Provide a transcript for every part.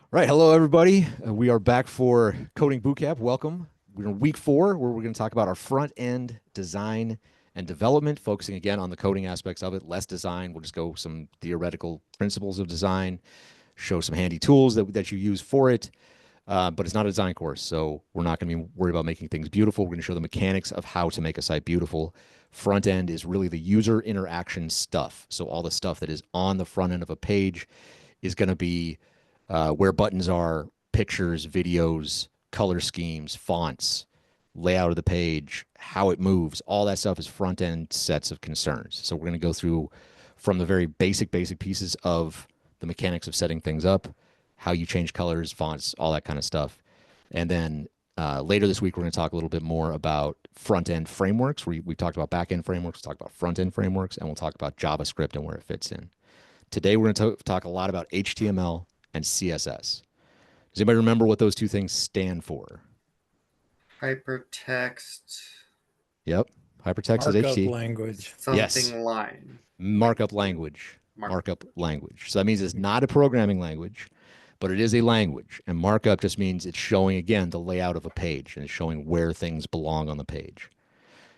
Right. Hello, everybody. We are back for Coding Bootcamp. Welcome. We're in week 4, where we're going to talk about our front end design and development, focusing again on the coding aspects of it, less design. We'll just go some theoretical principles of design, show some handy tools that you use for it. But it's not a design course, so we're not going to be worried about making things beautiful. We're going to show the mechanics of how to make a site beautiful. Front end is really the user interaction stuff. So all the stuff that is on the front end of a page is going to be where buttons are, pictures, videos, color schemes, fonts, layout of the page, how it moves. All that stuff is front end sets of concerns. So we're going to go through from the very basic pieces of the mechanics of setting things up, how you change colors, fonts, all that kind of stuff. And then later this week, we're going to talk a little bit more about front end frameworks. We talked about back end frameworks, we'll talk about front end frameworks, and we'll talk about JavaScript and where it fits in. Today, we're going to talk a lot about HTML and CSS. Does anybody remember what those two things stand for? Hypertext Yep. Hypertext is Markup HT. language. Yes. something line. Markup language. Mark. Markup language. So that means it's not a programming language, but it is a language. And markup just means it's showing, again, the layout of a page and it's showing where things belong on the page.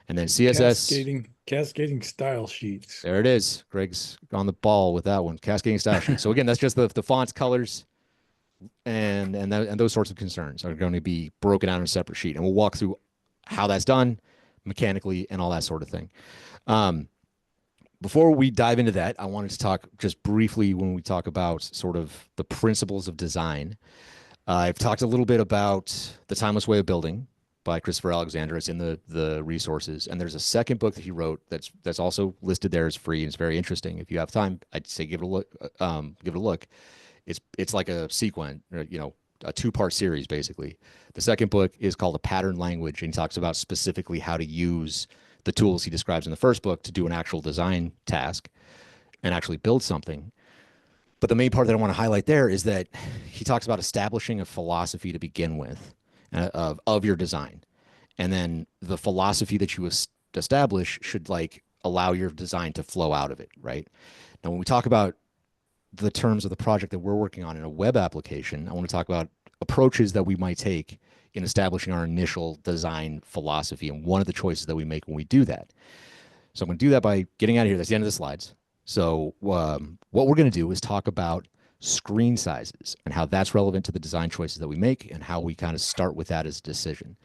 And then CSS, Cascading style sheets. there it is. Greg's on the ball with that one. Cascading style sheet. So again, that's just the fonts, colors, and those sorts of concerns are going to be broken out in a separate sheet. And we'll walk through how that's done mechanically and all that sort of thing. Um, Before we dive into that, I wanted to talk just briefly when we talk about sort of the principles of design. I've talked a little bit about The Timeless Way of Building by Christopher Alexander. It's in the resources, and there's a second book that he wrote that's also listed there as free, and it's very interesting. If you have time, I'd say give it a look. Give it a look. It's like a sequence, a two-part series basically. The second book is called A Pattern Language, and he talks about specifically how to use the tools he describes in the first book to do an actual design task and actually build something. But the main part that I want to highlight there is that he talks about establishing a philosophy to begin with of your design. And then the philosophy that you establish should like allow your design to flow out of it, right? Now, when we talk about the terms of the project that we're working on in a web application, I want to talk about approaches that we might take in establishing our initial design philosophy and one of the choices that we make when we do that. So I'm going to do that by getting out of here. That's the end of the slides. So what we're going to do is talk about screen sizes and how that's relevant to the design choices that we make and how we kind of start with that as a decision.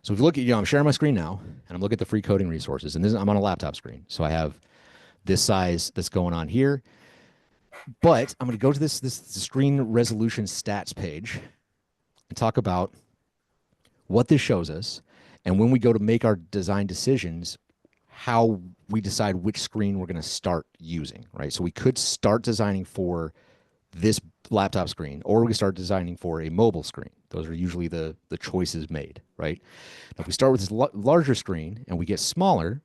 So if you look at, I'm sharing my screen now and I'm looking at the free coding resources, and I'm on a laptop screen. So I have this size that's going on here. But I'm going to go to this screen resolution stats page and talk about what this shows us, and when we go to make our design decisions, how we decide which screen we're going to start using, right? So we could start designing for this laptop screen, or we start designing for a mobile screen. Those are usually the choices made, right? Now, if we start with this larger screen and we get smaller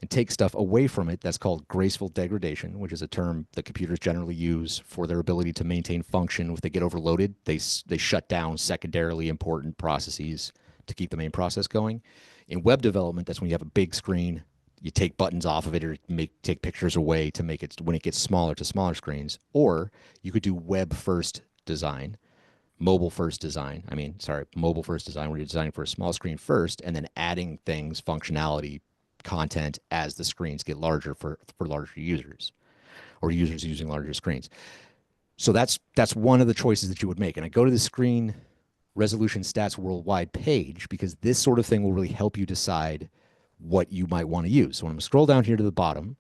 and take stuff away from it, that's called graceful degradation, which is a term that computers generally use for their ability to maintain function. If they get overloaded, they shut down secondarily important processes to keep the main process going. In web development, that's when you have a big screen, you take buttons off of it or take pictures away to make it, when it gets smaller, to smaller screens. Or you could do web first design, mobile first design. Mobile first design, where you're designing for a small screen first and then adding things, functionality, content as the screens get larger for larger users or users using larger screens. So that's one of the choices that you would make. And I go to the screen resolution stats worldwide page because this sort of thing will really help you decide what you might want to use. So when I'm going to scroll down here to the bottom, and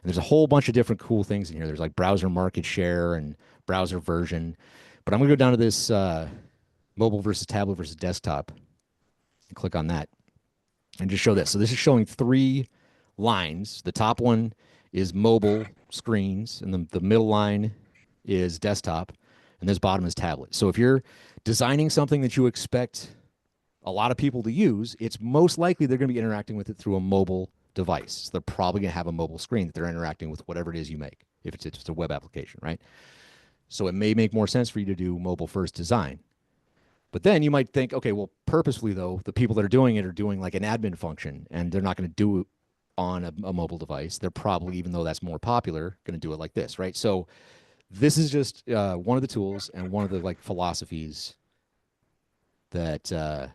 there's a whole bunch of different cool things in here. There's like browser market share and browser version. But I'm going to go down to this mobile versus tablet versus desktop and click on that and just show this. So this is showing 3 lines. The top one is mobile screens, and the middle line is desktop, and this bottom is tablet. So if you're designing something that you expect a lot of people to use, it's most likely they're going to be interacting with it through a mobile device. So they're probably going to have a mobile screen that they're interacting with whatever it is you make, if it's a web application, right? So it may make more sense for you to do mobile first design. But then you might think, okay, well, purposefully though, the people that are doing it are doing like an admin function, and they're not going to do it on a mobile device. They're probably, even though that's more popular, going to do it like this, right? So This is just one of the tools and one of the like philosophies that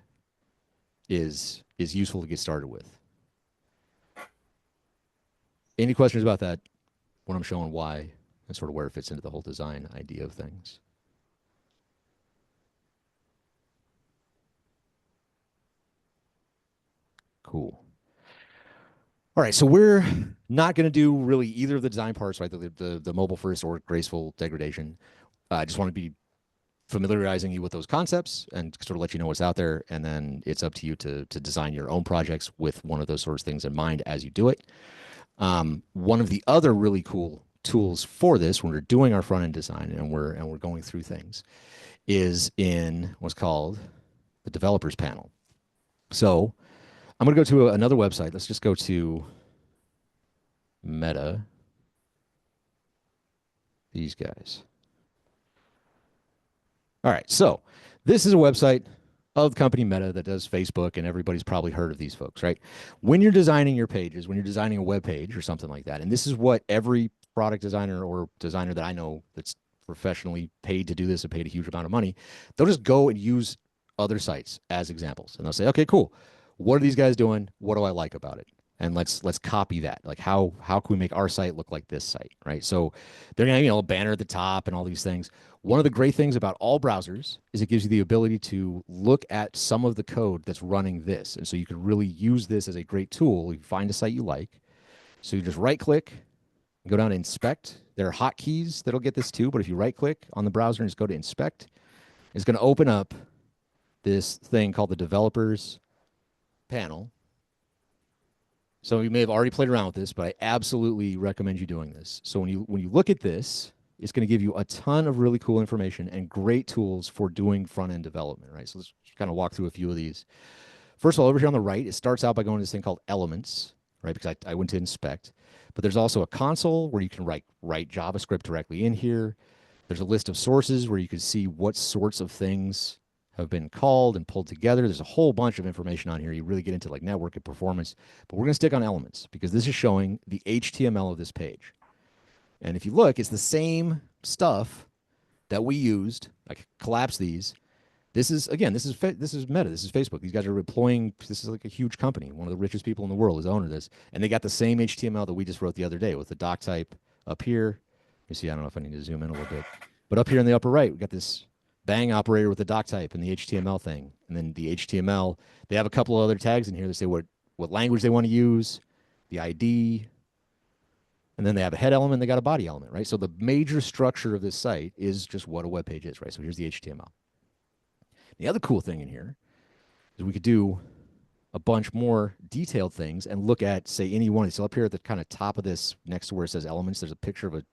is useful to get started with. Any questions about that when I'm showing why and sort of where it fits into the whole design idea of things? Cool. All right, so we're not going to do really either of the design parts, right? The mobile first or graceful degradation. I just want to be familiarizing you with those concepts and sort of let you know what's out there, and then it's up to you to design your own projects with one of those sorts of things in mind as you do it. One of the other really cool tools for this when we're doing our front end design and we're going through things is in what's called the developers panel. So I'm going to go to another website. Let's just go to Meta. These guys. All right. So this is a website of the company Meta that does Facebook, and everybody's probably heard of these folks, right? When you're designing your pages, when you're designing a web page or something like that, and this is what every product designer or designer that I know that's professionally paid to do this and paid a huge amount of money, they'll just go and use other sites as examples. And they'll say, okay, cool. What are these guys doing? What do I like about it? And let's copy that. Like how can we make our site look like this site, right? So they're gonna have, a banner at the top and all these things. One of the great things about all browsers is it gives you the ability to look at some of the code that's running this. And so you can really use this as a great tool. You find a site you like. So you just right click, go down to inspect. There are hotkeys that'll get this too, but if you right click on the browser and just go to inspect, it's going to open up this thing called the developers panel. So you may have already played around with this, but I absolutely recommend you doing this. So when you look at this, it's going to give you a ton of really cool information and great tools for doing front-end development, right? So let's kind of walk through a few of these. First of all, over here on the right, it starts out by going to this thing called Elements, right? Because I went to inspect. But there's also a console where you can write JavaScript directly in here. There's a list of sources where you can see what sorts of things have been called and pulled together. There's a whole bunch of information on here. You really get into like network and performance. But we're going to stick on Elements because this is showing the HTML of this page. And if you look, it's the same stuff that we used. I collapse these. This is Meta. This is Facebook. These guys are employing. This is like a huge company. One of the richest people in the world is the owner of this, and they got the same HTML that we just wrote the other day with the doc type up here. You see, I don't know if I need to zoom in a little bit, but up here in the upper right, we got this bang operator with the doc type and the HTML thing, and then the HTML. They have a couple of other tags in here that say what language they want to use, the ID. And then they have a head element, they got a body element, right? So the major structure of this site is just what a web page is, right? So here's the HTML. The other cool thing in here is we could do a bunch more detailed things and look at, say, any one. So up here at the kind of top of this, next to where it says elements, there's a picture of a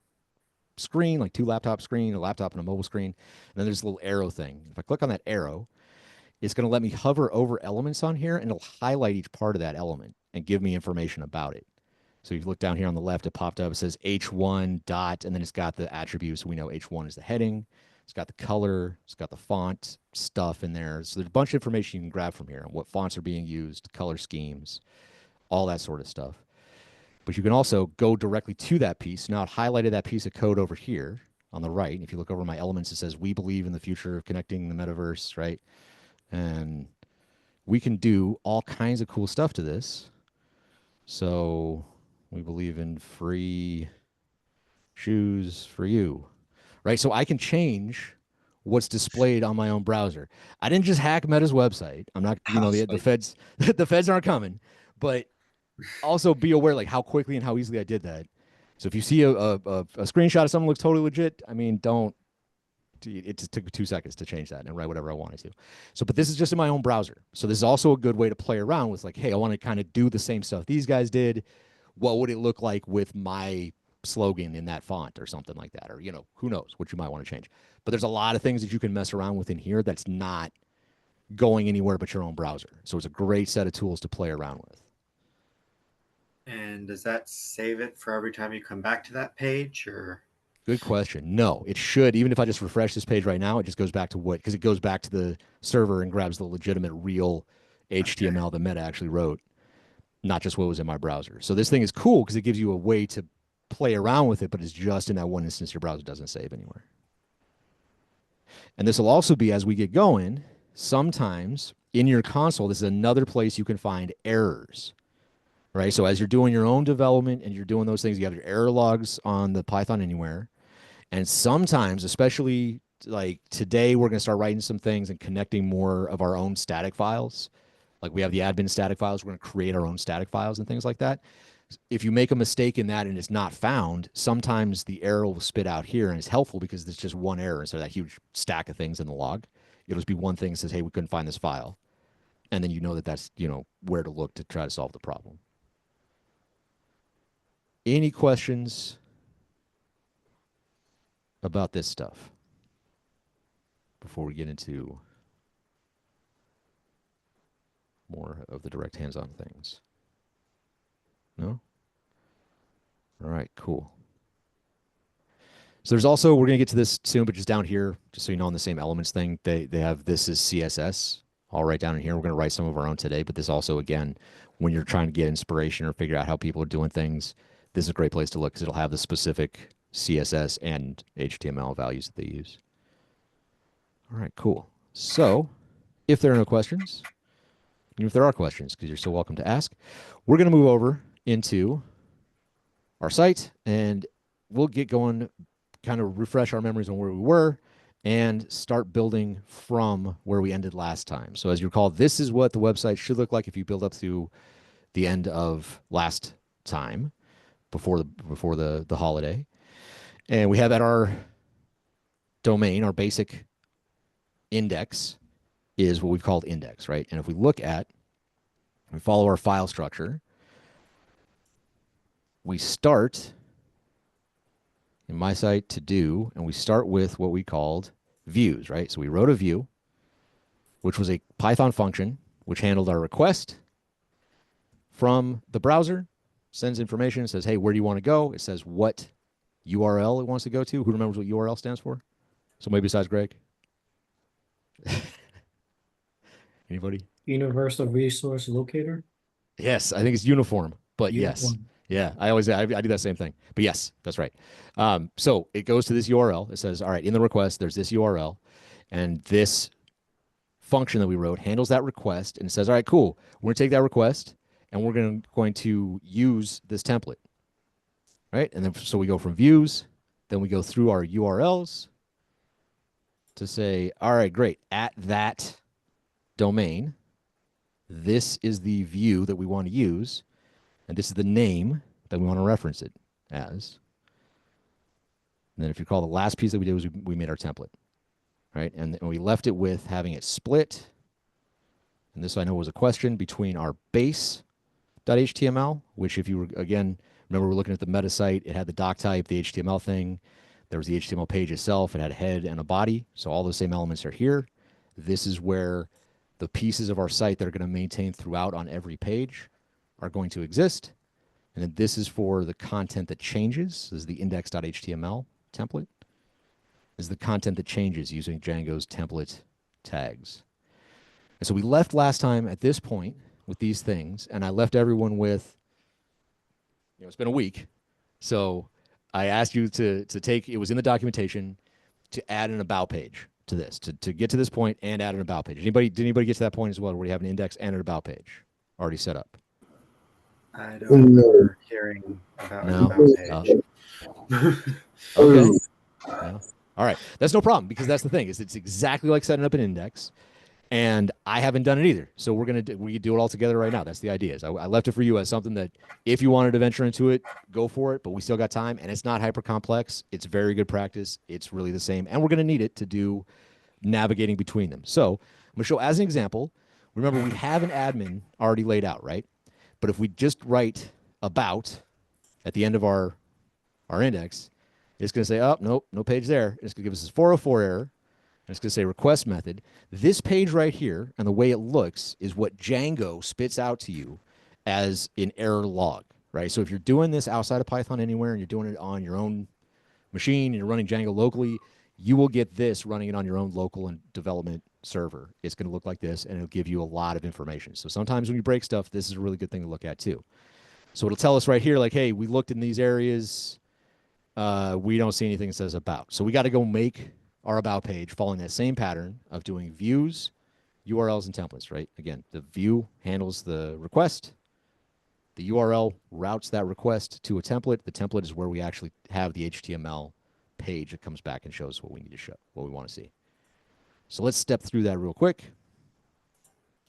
screen, like two laptop screen, a laptop and a mobile screen. And then there's a little arrow thing. If I click on that arrow, it's going to let me hover over elements on here, and it'll highlight each part of that element and give me information about it. So if you look down here on the left, it popped up. It says H1 dot, and then it's got the attributes. We know H1 is the heading. It's got the color. It's got the font stuff in there. So there's a bunch of information you can grab from here on what fonts are being used, color schemes, all that sort of stuff. But you can also go directly to that piece. Now I've highlighted that piece of code over here on the right. And if you look over my elements, it says, we believe in the future of connecting the metaverse, right? And we can do all kinds of cool stuff to this. So we believe in free shoes for you, right? So I can change what's displayed on my own browser. I didn't just hack Meta's website. I'm not, the feds, the feds aren't coming, but also be aware like how quickly and how easily I did that. So if you see a screenshot of something looks totally legit, I mean, it just took 2 seconds to change that and write whatever I wanted to. So, but this is just in my own browser. So this is also a good way to play around with like, hey, I want to kind of do the same stuff these guys did. What would it look like with my slogan in that font or something like that? Or, who knows what you might want to change. But there's a lot of things that you can mess around with in here that's not going anywhere but your own browser. So it's a great set of tools to play around with. And does that save it for every time you come back to that page, or? Good question. No, it should. Even if I just refresh this page right now, it just goes back to because it goes back to the server and grabs the legitimate real HTML that Meta actually wrote, not just what was in my browser. So this thing is cool because it gives you a way to play around with it, but it's just in that one instance your browser doesn't save anywhere. And this will also be, as we get going, sometimes in your console, this is another place you can find errors, right? So as you're doing your own development and you're doing those things, you have your error logs on the Python Anywhere. And sometimes, especially like today, we're going to start writing some things and connecting more of our own static files. Like we have the admin static files, we're going to create our own static files and things like that. If you make a mistake in that and it's not found, sometimes the error will spit out here, and it's helpful because there's just one error instead of that huge stack of things in the log. It'll just be one thing that says, hey, we couldn't find this file. And then you know that that's, where to look to try to solve the problem. Any questions about this stuff before we get into more of the direct hands-on things? No? All right, cool. So there's also, we're going to get to this soon, but just down here, just so you know, on the same elements thing, they have this is CSS all right down in here. We're going to write some of our own today, but this also, again, when you're trying to get inspiration or figure out how people are doing things, this is a great place to look because it'll have the specific CSS and HTML values that they use. All right, cool. So if there are no questions, and if there are questions, because you're so welcome to ask, we're going to move over into our site and we'll get going, kind of refresh our memories on where we were and start building from where we ended last time. So as you recall, this is what the website should look like if you build up to the end of last time before the holiday. And we have at our domain, our basic index is what we've called index, right? And if we look at, we follow our file structure, we start in my site to do, and we start with what we called views, right? So we wrote a view, which was a Python function, which handled our request from the browser, sends information, says, hey, where do you want to go? It says what URL it wants to go to. Who remembers what URL stands for? Somebody besides Greg? Anybody? Universal Resource Locator? Yes, I think it's uniform, but Uniform. yes. Yeah, I do that same thing. But yes, that's right. So it goes to this URL. It says, all right, in the request, there's this URL. And this function that we wrote handles that request. And it says, all right, cool. We're going to take that request, and we're going to use this template. Right? And then so we go from views, then we go through our URLs to say, all right, great. At that domain, this is the view that we want to use. And this is the name that we want to reference it as. And then if you recall, the last piece that we did was we made our template, right? And we left it with having it split. And this I know was a question between our base.html, which if you were, again, remember we're looking at the meta site, it had the doc type, the HTML thing. There was the HTML page itself. It had a head and a body. So all those same elements are here. This is where the pieces of our site that are going to maintain throughout on every page are going to exist. And then this is for the content that changes. This is the index.html template. This is the content that changes using Django's template tags. And so we left last time at this point with these things, and I left everyone with, it's been a week. So I asked you to take, it was in the documentation, to add an about page to this, to get to this point and add an about page. Did anybody get to that point as well, where you have an index and an about page already set up? I don't remember hearing about No. an about page. Okay. Yeah. All right. That's no problem, because that's the thing, is it's exactly like setting up an index, and I haven't done it either. So we do it all together right now. That's the idea. Is I left it for you as something that if you wanted to venture into it, go for it, but we still got time, and it's not hyper complex. It's very good practice. It's really the same, and we're going to need it to do navigating between them. So I'm going to show as an example. Remember, we have an admin already laid out, right? But if we just write about at the end of our index, it's going to say, oh, nope, no page there. It's going to give us this 404 error. And it's going to say request method. This page right here, and the way it looks, is what Django spits out to you as an error log, right? So if you're doing this outside of Python Anywhere and you're doing it on your own machine and you're running Django locally, you will get this running it on your own local and development server. It's going to look like this, and it'll give you a lot of information. So sometimes when you break stuff, this is a really good thing to look at too. So it'll tell us right here, like, hey, we looked in these areas. We don't see anything that says about. So we got to go make our about page following that same pattern of doing views, URLs, and templates, right? Again, the view handles the request. The URL routes that request to a template. The template is where we actually have the HTML page that comes back and shows what we need to show, what we want to see. So let's step through that real quick.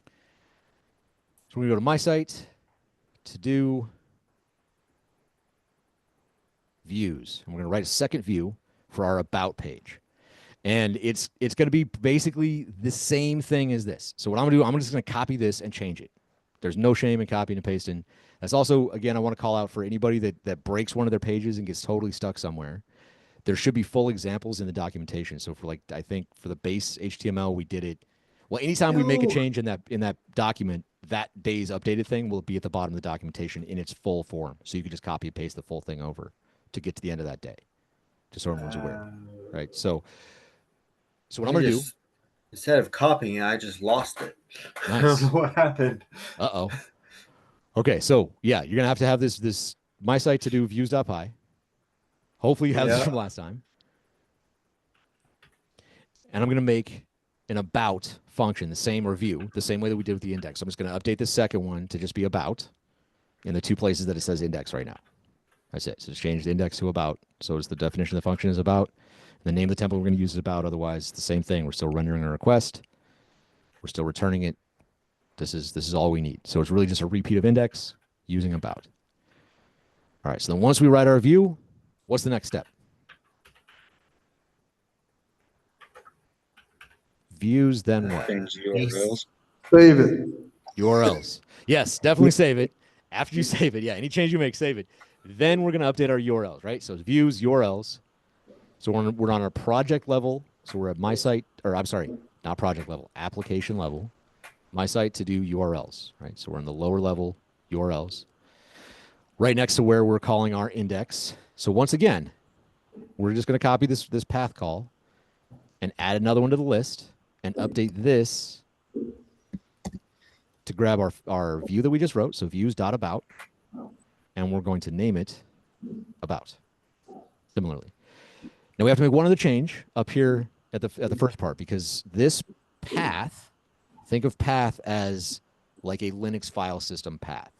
So we're going to go to my site, to do views. And we're going to write a second view for our about page. And it's going to be basically the same thing as this. So what I'm going to do, I'm just going to copy this and change it. There's no shame in copying and pasting. That's also, again, I want to call out for anybody that breaks one of their pages and gets totally stuck somewhere. There should be full examples in the documentation. So for like, I think for the base HTML, we did it. Well, anytime we make a change in that document, that day's updated thing will be at the bottom of the documentation in its full form. So you can just copy and paste the full thing over to get to the end of that day, just so everyone's aware, right? So what I'm going to do, instead of copying it, I just lost it. I Nice. don't know what happened. uh-oh. Okay, so yeah, you're going to have this my site to do views.py. Hopefully you have this Yeah. from last time. And I'm going to make an about function, the same review, the same way that we did with the index. I'm just going to update the second one to just be about in the two places that it says index right now. That's it. So just change the index to about. So it's the definition of the function is about. The name of the template we're going to use is about. Otherwise, the same thing. We're still rendering a request. We're still returning it. This is all we need. So it's really just a repeat of index using about. All right. So then once we write our view, what's the next step? Views, then what? Change URLs. Save it. URLs. Yes, definitely save it. After you save it, yeah, any change you make, save it. Then we're going to update our URLs, right? So it's views, URLs. So we're on our project level. So we're at my site, or I'm sorry, not project level, application level. My site to do URLs, right? So we're in the lower level URLs, right next to where we're calling our index. So once again, we're just going to copy this path call and add another one to the list and update this to grab our view that we just wrote. So views.about, and we're going to name it about similarly. Now we have to make one other change up here at the first part, because this path, think of path as like a Linux file system path.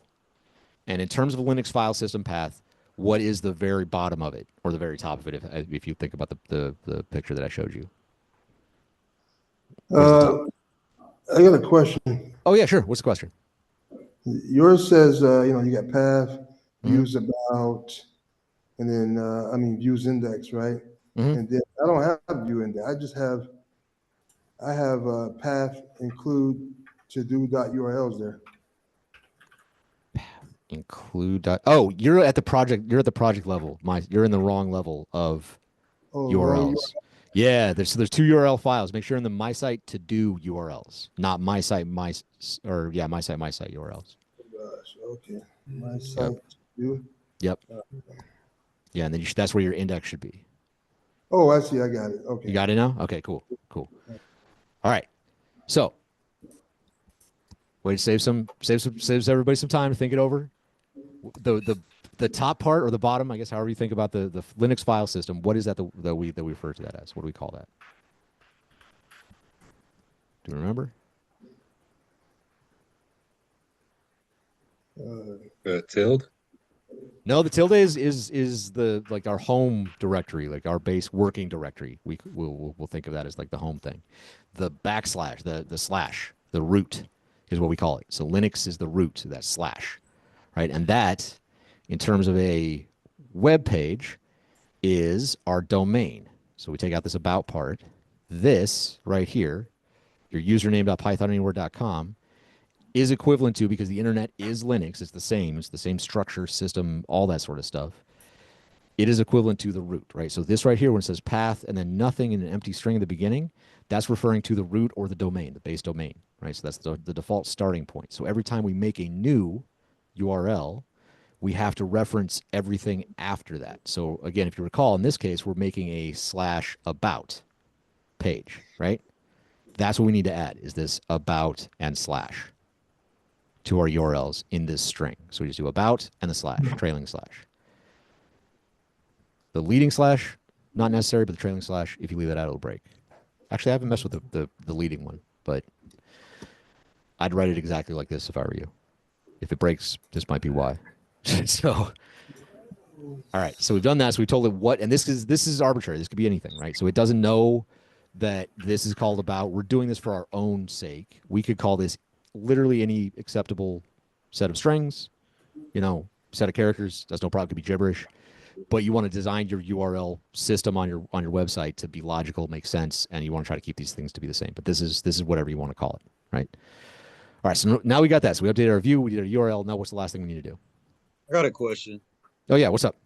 And in terms of a Linux file system path, what is the very bottom of it, or the very top of it, if you think about the picture that I showed you? I got a question. Oh yeah, sure. What's the question? Yours says, you got path, Mhm. views about, and then, views index, right? Mhm. And then I don't have view index. I have path include to do .urls there. Include. Oh, you're at the project level. You're in the wrong level of Oh, URLs. Yeah, there's two URL files. Make sure in the my site to do URLs, not my site my site URLs. Gosh, okay. My site view. Yep. Yeah, and then that's where your index should be. Oh, I see. I got it. Okay. You got it now? Okay, cool. All right. So, wait, saves everybody some time to think it over. The top part or the bottom, I guess, however you think about the Linux file system, what is that that we refer to that as? What do we call that? Do you remember? Tilde. No, the tilde is the like our home directory, like our base working directory. We'll think of that as like the home thing. The backslash, the slash, the root is what we call it. So Linux is the root, that slash, right? And that, in terms of a web page, is our domain. So we take out this about part. This right here, your username.pythonanywhere.com, is equivalent to, because the internet is Linux, it's the same structure, system, all that sort of stuff. It is equivalent to the root, right? So this right here, when it says path and then nothing in an empty string at the beginning, that's referring to the root or the domain, the base domain, right? So that's the default starting point. So every time we make a new URL, we have to reference everything after that. So again, if you recall, in this case, we're making a /about page, right? That's what we need to add, is this about and slash to our URLs in this string. So we just do about and the slash, trailing slash. The leading slash, not necessary, but the trailing slash, if you leave that out, it'll break. Actually, I haven't messed with the leading one, but I'd write it exactly like this if I were you. If it breaks, this might be why. So, all right. So we've done that. So we told it what, and this is arbitrary. This could be anything, right? So it doesn't know that this is called about. We're doing this for our own sake. We could call this literally any acceptable set of strings, set of characters. That's no problem. It could be gibberish. But you want to design your URL system on your website to be logical, make sense, and you want to try to keep these things to be the same. But this is whatever you want to call it, right? All right, so now we got that. So we updated our view, we did our URL. Now what's the last thing we need to do? I got a question. Oh yeah, what's up?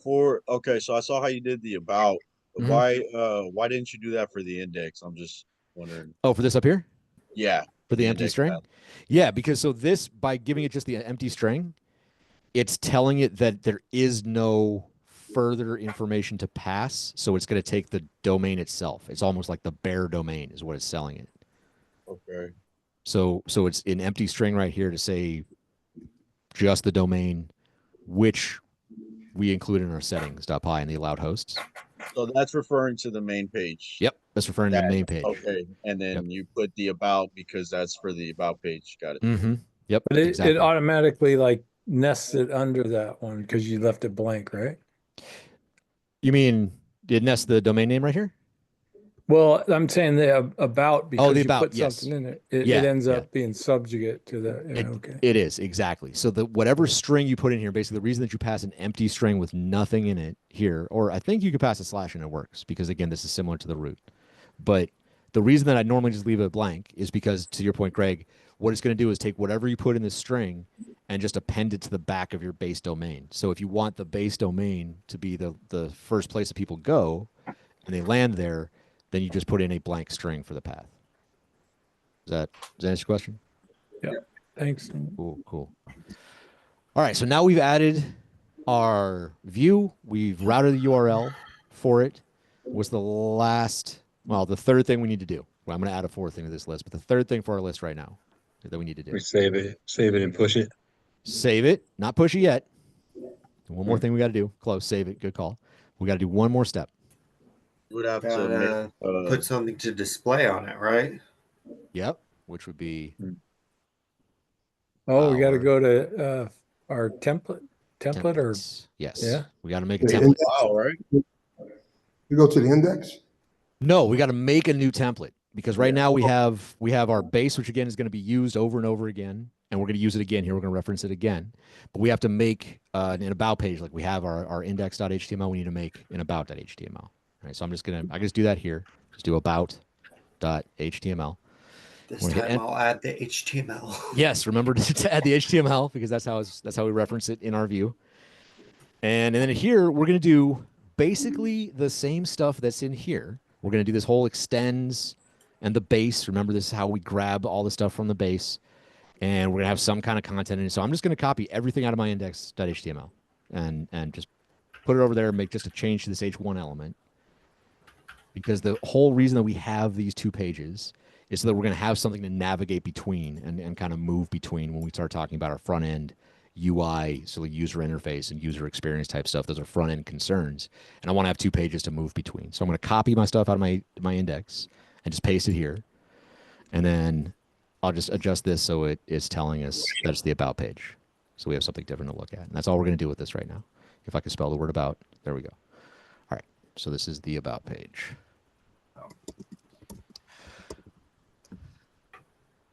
Okay, so I saw how you did the about. Mhm. Why didn't you do that for the index? I'm just wondering. Oh, for this up here? Yeah. For the empty index string? path. Yeah, because so this, by giving it just the empty string, it's telling it that there is no further information to pass. So it's going to take the domain itself. It's almost like the bare domain is what it's selling it. Okay. So it's an empty string right here to say just the domain, which we include in our settings.py and the allowed hosts. So that's referring to the main page. Yep, that's referring to the main page. Okay. And then you put the about because that's for the about page. Got it. Mm-hmm. Yep. But it exactly. automatically like nests it under that one because you left it blank, right? You mean it nests the domain name right here? Well, I'm saying the about because the you about, put yes. something in it. It Yeah, ends yeah. up being subjugate to the. Yeah, okay. It is, exactly. So whatever string you put in here, basically the reason that you pass an empty string with nothing in it here, or I think you could pass a slash and it works because again, this is similar to the root. But the reason that I normally just leave it blank is because, to your point, Greg, what it's going to do is take whatever you put in this string and just append it to the back of your base domain. So if you want the base domain to be the first place that people go and they land there, then you just put in a blank string for the path. Does that answer your question? Yeah. Thanks. Cool. All right, so now we've added our view. We've routed the URL for it. What's the third thing we need to do? Well, I'm going to add a fourth thing to this list, but the third thing for our list right now that we need to do. We save it and push it. Save it, not push it yet. One more thing we got to do. Close, save it, good call. We got to do one more step. You would have Gotta to put something to display on it, right? Yep, which would be Oh, we got to Our- go to our template or templates. Yes. Yeah. We got to make a The template. index. wow, right? You go to the index. No, we got to make a new template because right now we have our base, which again is going to be used over and over again, and we're going to use it again here. We're going to reference it again, but we have to make an about page like we have our index.html. We need to make an about.html. All right, so I can just do that here. Just do about.html. This Wanna hit time I'll add the HTML. Yes, remember to add the HTML because that's how we reference it in our view. And then here we're going to do basically the same stuff that's in here. We're going to do this whole extends and the base. Remember, this is how we grab all the stuff from the base. And we're going to have some kind of content in it. So I'm just going to copy everything out of my index.html and just put it over there and make just a change to this h1 element. Because the whole reason that we have these two pages is so that we're going to have something to navigate between and kind of move between when we start talking about our front end UI, so like user interface and user experience type stuff. Those are front end concerns. And I want to have two pages to move between. So I'm going to copy my stuff out of my index and just paste it here. And then I'll just adjust this so it is telling us that it's the about page. So we have something different to look at. And that's all we're going to do with this right now. If I could spell the word about, there we go. All right. So this is the about page.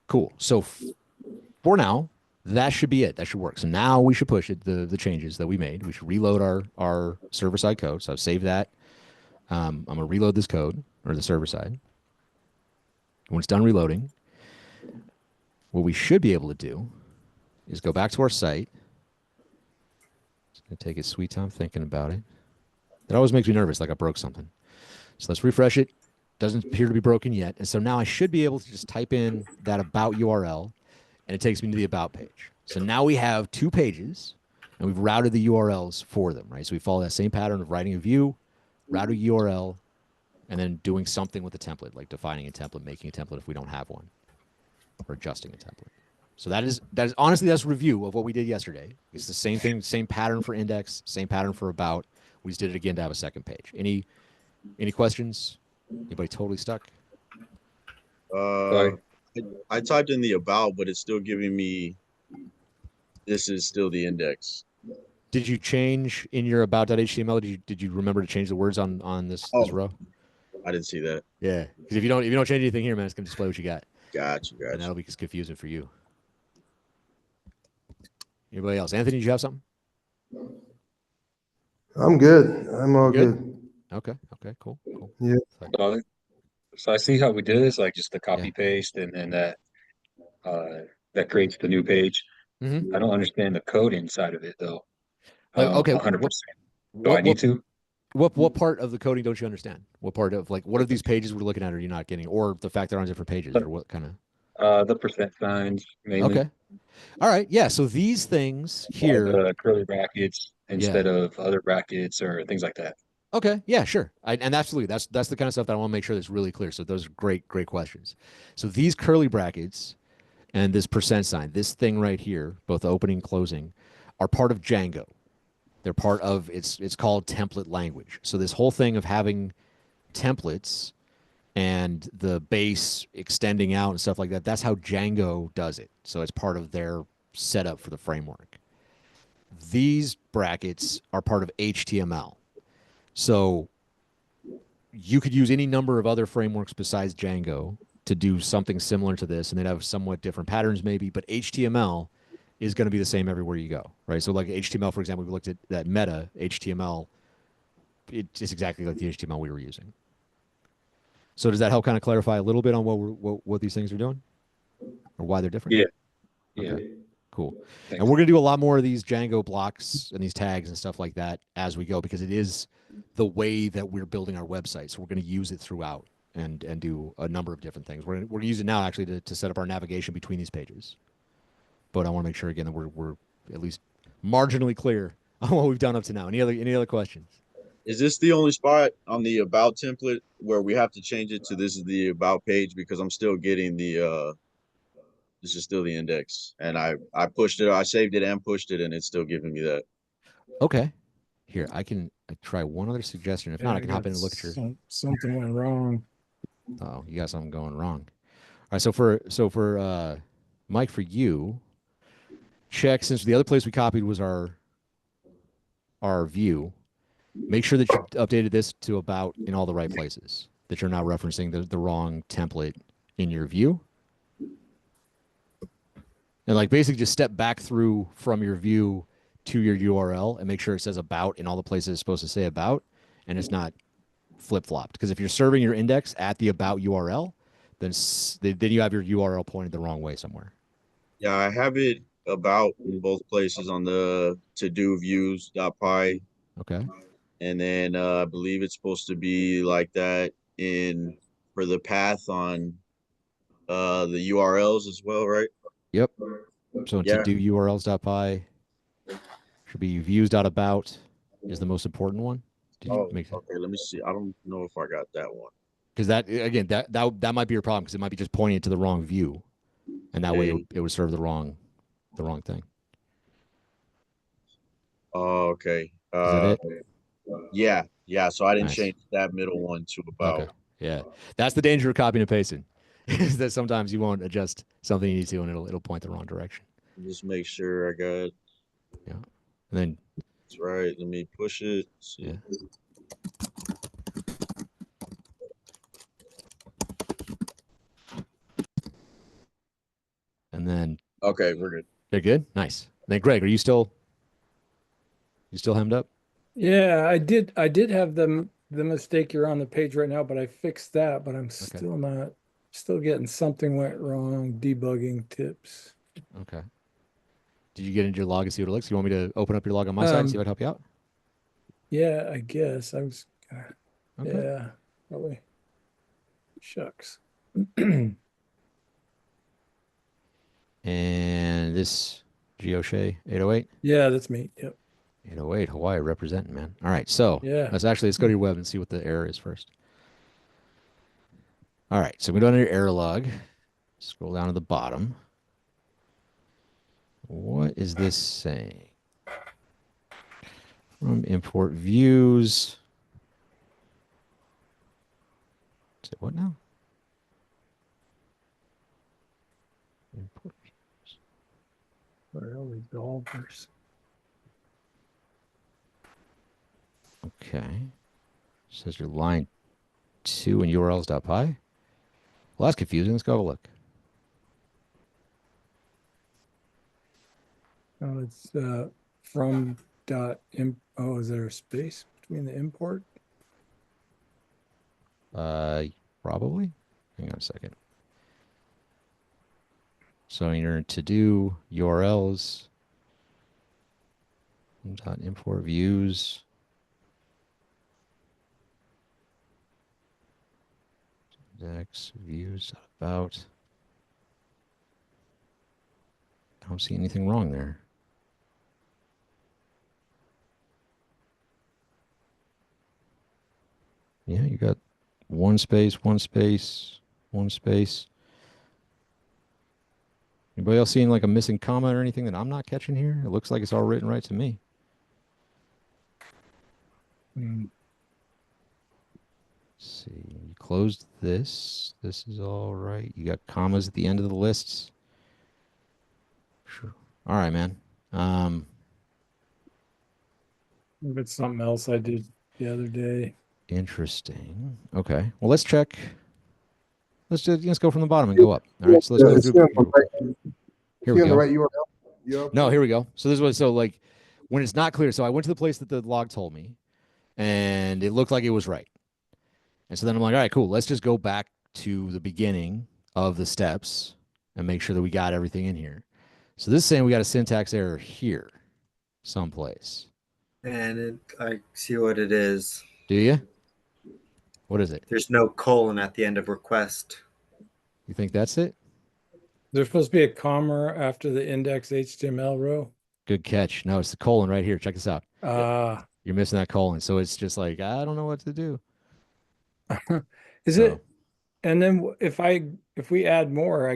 Cool. So for now, that should be it. That should work. So now we should push it, the changes that we made. We should reload our server-side code. So I've saved that. I'm going to reload this code, or the server-side. When it's done reloading, what we should be able to do is go back to our site. It's going to take its sweet time thinking about it. It always makes me nervous, like I broke something. So let's refresh it. Doesn't appear to be broken yet. And so now I should be able to just type in that about URL, and it takes me to the about page. So now we have two pages, and we've routed the URLs for them, right? So we follow that same pattern of writing a view, route a URL, and then doing something with the template, like defining a template, making a template if we don't have one, or adjusting a template. So that is honestly that's review of what we did yesterday. It's the same thing, same pattern for index, same pattern for about. We just did it again to have a second page. Any questions? Anybody totally stuck? Uh, I typed in the about, but it's still giving me. This is still the index. Did you change in your about.html? Did you remember to change the words on this row? I didn't see that. Yeah, because if you don't change anything here, man, it's gonna display what you got, Gotcha. and that'll be confusing for you. Anybody else? Anthony, did you have something? I'm good. I'm all Good? good. Okay, cool. Yeah. So I see how we did this, like just the copy paste and then that creates the new page. Mhm. I don't understand the code inside of it though. Okay, 100%. Do I need to? What part of the coding don't you understand? What part of what of these pages we're looking at are you not getting, or the fact they're on different pages, or what kind of? The percent signs mainly. Okay, all right, yeah. So these things Or here, the curly brackets instead of other brackets or things like that. okay, yeah, sure, and absolutely, that's the kind of stuff that I want to make sure that's really clear. So those are great questions. So these curly brackets and this percent sign, this thing right here, both opening, closing, are part of Django. They're part of it's called template language. So this whole thing of having templates and the base extending out and stuff like that, that's how Django does it. So it's part of their setup for the framework. These brackets are part of HTML. So you could use any number of other frameworks besides Django to do something similar to this, and they'd have somewhat different patterns maybe, but HTML is going to be the same everywhere you go, right? So like HTML, for example, we looked at that meta HTML. It's exactly like the HTML we were using. So does that help kind of clarify a little bit on what these things are doing, or why they're different? Yeah. Yeah. Okay. Cool. Thanks. And we're going to do a lot more of these Django blocks and these tags and stuff like that as we go, because it is the way that we're building our website. So we're going to use it throughout and do a number of different things. We're going to use it now actually to set up our navigation between these pages. But I want to make sure again that we're at least marginally clear on what we've done up to now. Any other questions? Is this the only spot on the about template where we have to change it to this is the about page? Because I'm still getting the this is still the index, and I pushed it, I saved it and pushed it, and it's still giving me that. Okay. Here, I try one other suggestion. If not, I can hop in and look at your. Something went wrong. Oh, you got something going wrong. All right, so for Mike, for you, check, since the other place we copied was our view. Make sure that you updated this to about in all the right places, that you're not referencing the wrong template in your view. And like basically just step back through from your view to your URL and make sure it says about in all the places it's supposed to say about, and it's not flip-flopped. Because if you're serving your index at the about URL, then you have your URL pointed the wrong way somewhere. Yeah, I have it about in both places on the to-do views.py. Okay. And then I believe it's supposed to be like that for the path on the URLs as well, right? Yep. So to do URLs.py should be views.about is the most important one. Did you make that? Okay, let me see. I don't know if I got that one. Because that again, that might be your problem, because it might be just pointing it to the wrong view, and that way it would serve the wrong thing. Oh, okay. Is that it? Yeah. So I didn't Nice. change that middle one to about. Okay. Yeah, that's the danger of copying and pasting, is that sometimes you won't adjust something you need to, and it'll point the wrong direction. Just make sure I got. Yeah, and then That's right. Let me push it. yeah. And then Okay, we're good. they're good. Nice. And then Greg, are you still hemmed up? Yeah, I did have the mistake. You're on the page right now, but I fixed that, but I'm still getting something went wrong. Debugging tips. Okay. Did you get into your log and see what it looks? You want me to open up your log on my side and see if I can help you out? Yeah, I guess I was. Okay. Yeah, probably. Shucks. And this Gioshe 808? Yeah, that's me. Yep. 808, Hawaii representing, man. All right, so Yeah. let's go to your web and see what the error is first. All right, so we go under your error log. Scroll down to the bottom. What is this saying? From import views. Say what now? Import views. Where are we, golfers? Okay. Says your line 2 and URLs.py. Well, that's confusing. Let's go have a look. Oh, it's from dot imp. Oh, is there a space between the import? Probably. Hang on a second. So you're to do URLs. Dot import views. Index views about. I don't see anything wrong there. Yeah, you got one space, one space, one space. Anybody else seeing like a missing comma or anything that I'm not catching here? It looks like it's all written right to me. Hmm. Let's see, you closed this. This is all right. You got commas at the end of the lists. Sure. All right, man. If it's something else I did the other day. Interesting. Okay. Well, let's check. Let's go from the bottom and go up. All right. So let's go It's through. Here we on the go. right URL. No, here we go. So this was so like when it's not clear. So I went to the place that the log told me, and it looked like it was right. And so then I'm like, all right, cool. Let's just go back to the beginning of the steps and make sure that we got everything in here. So this is saying we got a syntax error here, someplace. And I see what it is. Do you? What is it? There's no colon at the end of request. You think that's it? There's supposed to be a comma after the index HTML row. Good catch. No, it's the colon right here. Check this out. You're missing that colon. So it's just like, I don't know what to do. Is it? And then if we add more,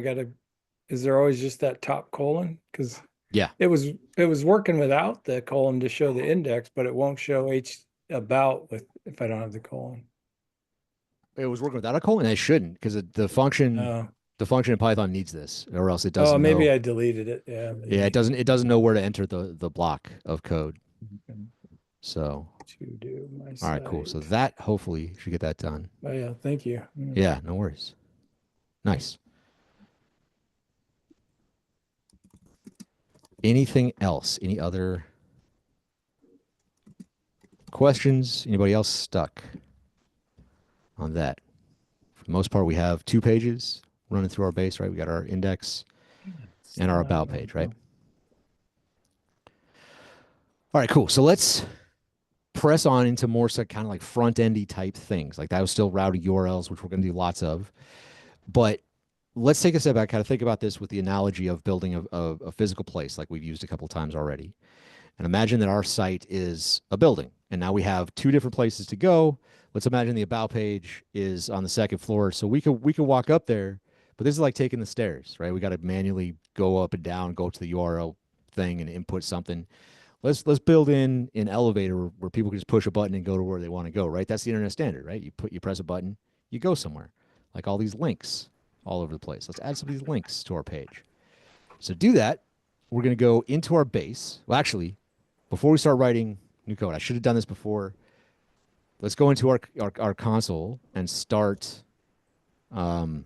is there always just that top colon? Because Yeah. it was working without the colon to show the index, but it won't show about if I don't have the colon. It was working without a colon. It shouldn't because the function in Python needs this, or else it doesn't. Oh, maybe know. I deleted it. Yeah. Maybe. Yeah, it doesn't know where to enter the block of code. So To do my all right, cool. So site. that hopefully should get that done. Oh yeah, thank you. Yeah, no worries. Nice. Anything else? Any other questions? Anybody else stuck on that? For the most part, we have 2 pages running through our base, right? We got our index and our about page, right? All right, cool. So let's press on into more so kind of like front-endy type things. Like that was still routing URLs, which we're going to do lots of. But let's take a step back, kind of think about this with the analogy of building a physical place like we've used a couple times already. And imagine that our site is a building. And now we have 2 different places to go. Let's imagine the about page is on the 2nd floor. So we could walk up there, but this is like taking the stairs, right? We got to manually go up and down, go to the URL thing and input something. Let's build in an elevator where people can just push a button and go to where they want to go, right? That's the internet standard, right? You press a button, you go somewhere. Like all these links all over the place. Let's add some of these links to our page. So to do that, we're going to go into our base. Well, actually, before we start writing new code, I should have done this before. Let's go into our console and start our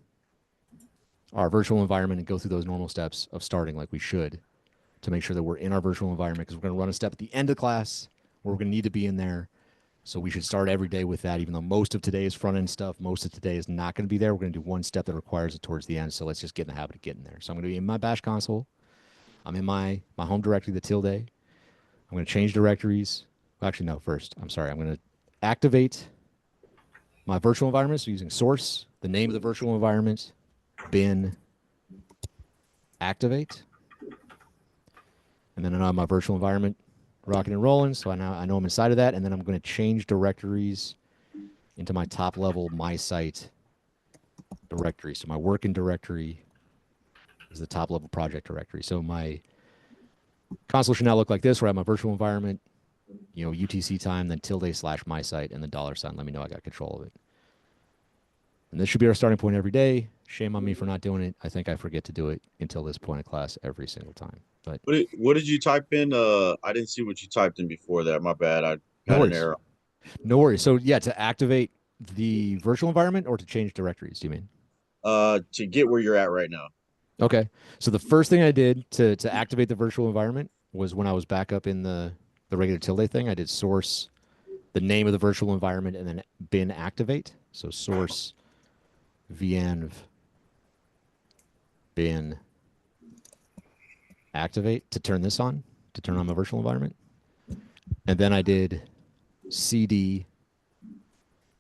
virtual environment and go through those normal steps of starting like we should to make sure that we're in our virtual environment, because we're going to run a step at the end of class where we're going to need to be in there. So we should start every day with that, even though most of today is front-end stuff. Most of today is not going to be there. We're going to do one step that requires it towards the end. So let's just get in the habit of getting there. So I'm going to be in my bash console. I'm in my home directory, the tilde. I'm going to change directories. Well, actually, no, first, I'm sorry. I'm going to activate my virtual environment. So using source, the name of the virtual environment, bin, activate. And then I have my virtual environment rocking and rolling. So I know I'm inside of that. And then I'm going to change directories into my top level my site directory. So my working directory is the top level project directory. So my console should now look like this, where I have my virtual environment, you know, UTC time, then tilde / my site, and the $sign. Let me know I got control of it. And this should be our starting point every day. Shame on me for not doing it. I think I forget to do it until this point of class every single time. But What did you type in? I didn't see what you typed in before that. My bad. I no had an worries. error. No worries. So yeah, to activate the virtual environment or to change directories, do you mean? To get where you're at right now. Okay. So the first thing I did to activate the virtual environment was when I was back up in the regular tilde thing, I did source the name of the virtual environment and then bin activate. So source venv bin activate to turn this on, to turn on my virtual environment. And then I did cd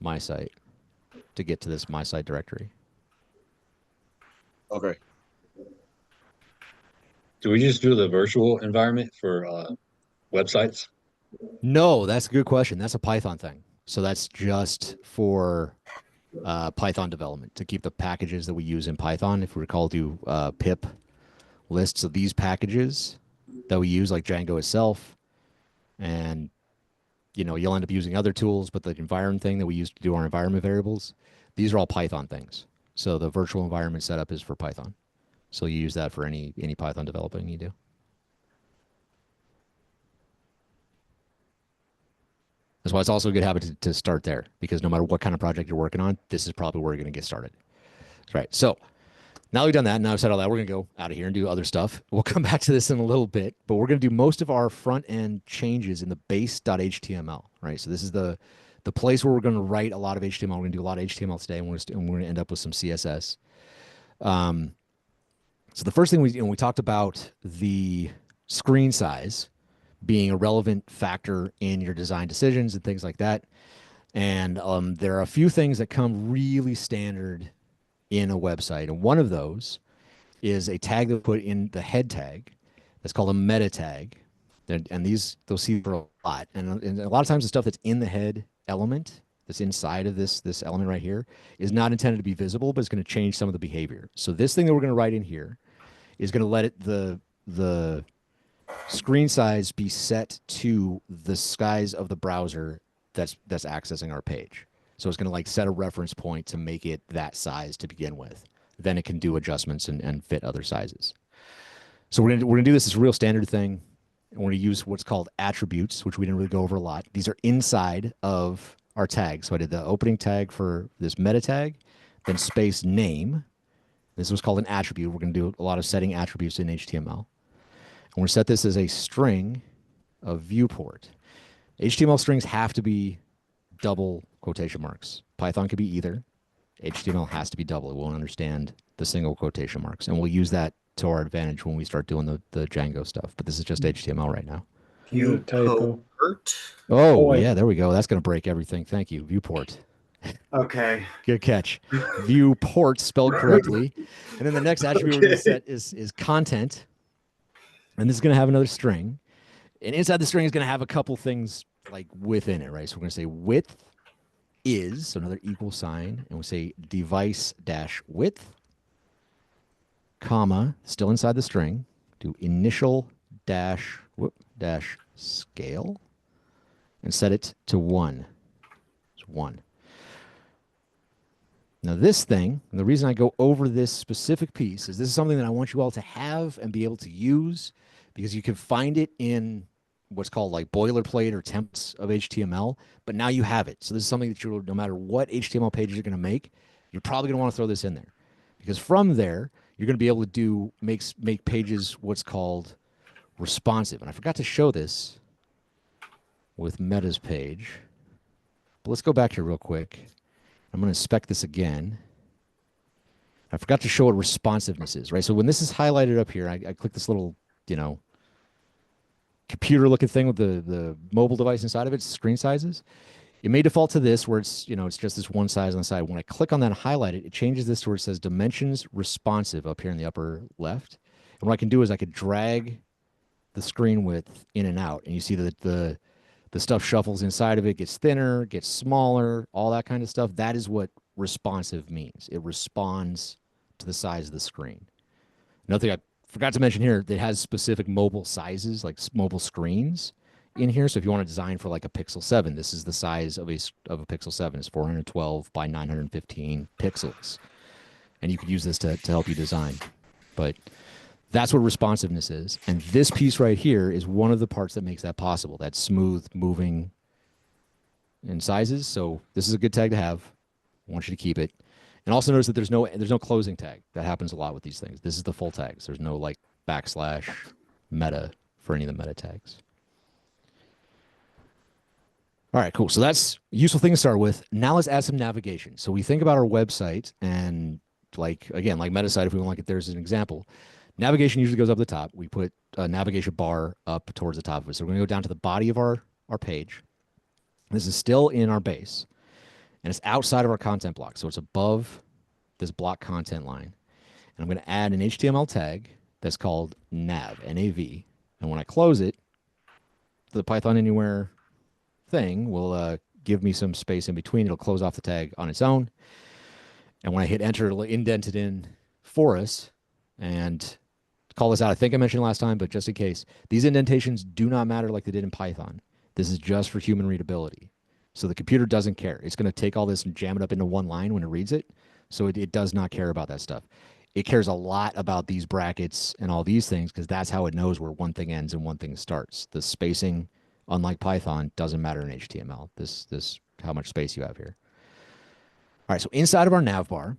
my site to get to this my site directory. Okay. Do we just do the virtual environment for websites? No, that's a good question. That's a Python thing. So that's just for Python development to keep the packages that we use in Python. If we recall, do pip lists of these packages that we use, like Django itself, and you know you'll end up using other tools. But the environment thing that we use to do our environment variables, these are all Python things. So the virtual environment setup is for Python. So you use that for any Python developing you do. That's why it's also a good habit to start there, because no matter what kind of project you're working on, this is probably where you're going to get started. Right. So now we've done that, now I've said all that, we're going to go out of here and do other stuff. We'll come back to this in a little bit, but we're going to do most of our front end changes in the base.html, right? So this is the place where we're going to write a lot of HTML. We're going to do a lot of HTML today, and we're going to end up with some CSS. So the first thing we talked about the screen size being a relevant factor in your design decisions and things like that. And there are a few things that come really standard in a website. And one of those is a tag that we put in the head tag that's called a meta tag. And these, they'll see for a lot. And a lot of times the stuff that's in the head element, that's inside of this element right here, is not intended to be visible, but it's going to change some of the behavior. So this thing that we're going to write in here is going to let it the screen size be set to the size of the browser that's accessing our page. So it's going to like set a reference point to make it that size to begin with. Then it can do adjustments and fit other sizes. So we're gonna do this as a real standard thing. And we're gonna use what's called attributes, which we didn't really go over a lot. These are inside of our tag. So I did the opening tag for this meta tag, then space name. This was called an attribute. We're gonna do a lot of setting attributes in HTML. And we're gonna set this as a string of viewport. HTML strings have to be double quotation marks. Python could be either. HTML has to be double. It won't understand the single quotation marks. And we'll use that to our advantage when we start doing the Django stuff. But this is just HTML right now. You typo. Oh, wait. yeah, there we go. That's going to break everything. Thank you. Viewport. Okay. Good catch. Viewport spelled correctly. And then the next attribute we're going to set is content. And this is going to have another string. And inside the string is going to have a couple things like within it, right? So we're going to say width is, so another equal sign, and we say device dash width, comma, still inside the string, do initial dash scale, and set it to 1. It's 1. Now this thing, and the reason I go over this specific piece is this is something that I want you all to have and be able to use, because you can find it in what's called like boilerplate or templates of HTML, but now you have it. So this is something that no matter what HTML pages you're going to make, you're probably going to want to throw this in there, because from there you're going to be able to make pages what's called responsive. And I forgot to show this with Meta's page, but let's go back here real quick. I'm going to inspect this again. I forgot to show what responsiveness is, right? So when this is highlighted up here, I click this little, computer looking thing with the mobile device inside of it, screen sizes. It may default to this where it's, it's just this one size on the side. When I click on that and highlight it, it changes this to where it says dimensions responsive up here in the upper left. And what I can do is I could drag the screen width in and out, and you see that the stuff shuffles inside of it, gets thinner, gets smaller, all that kind of stuff. That is what responsive means. It responds to the size of the screen. Another thing I forgot to mention here, it has specific mobile sizes, like mobile screens in here. So if you want to design for like a Pixel 7, this is the size of a Pixel 7. It's 412 by 915 pixels. And you could use this to help you design. But that's what responsiveness is. And this piece right here is one of the parts that makes that possible, that smooth moving in sizes. So this is a good tag to have. I want you to keep it. And also notice that there's no closing tag. That happens a lot with these things. This is the full tags. There's no like backslash meta for any of the meta tags. All right, cool. So that's a useful thing to start with. Now let's add some navigation. So we think about our website and like, again, like MetaSite, if we want to look at there as an example, navigation usually goes up the top. We put a navigation bar up towards the top of it. So we're going to go down to the body of our page. This is still in our base. And it's outside of our content block. So it's above this block content line. And I'm going to add an HTML tag that's called nav, N-A-V. And when I close it, the Python Anywhere thing will give me some space in between. It'll close off the tag on its own. And when I hit enter, it'll indent it in for us. And call this out, I think I mentioned last time, but just in case, these indentations do not matter like they did in Python. This is just for human readability. So the computer doesn't care. It's going to take all this and jam it up into one line when it reads it. So it does not care about that stuff. It cares a lot about these brackets and all these things because that's how it knows where one thing ends and one thing starts. The spacing, unlike Python, doesn't matter in HTML. This how much space you have here. All right, so inside of our nav bar,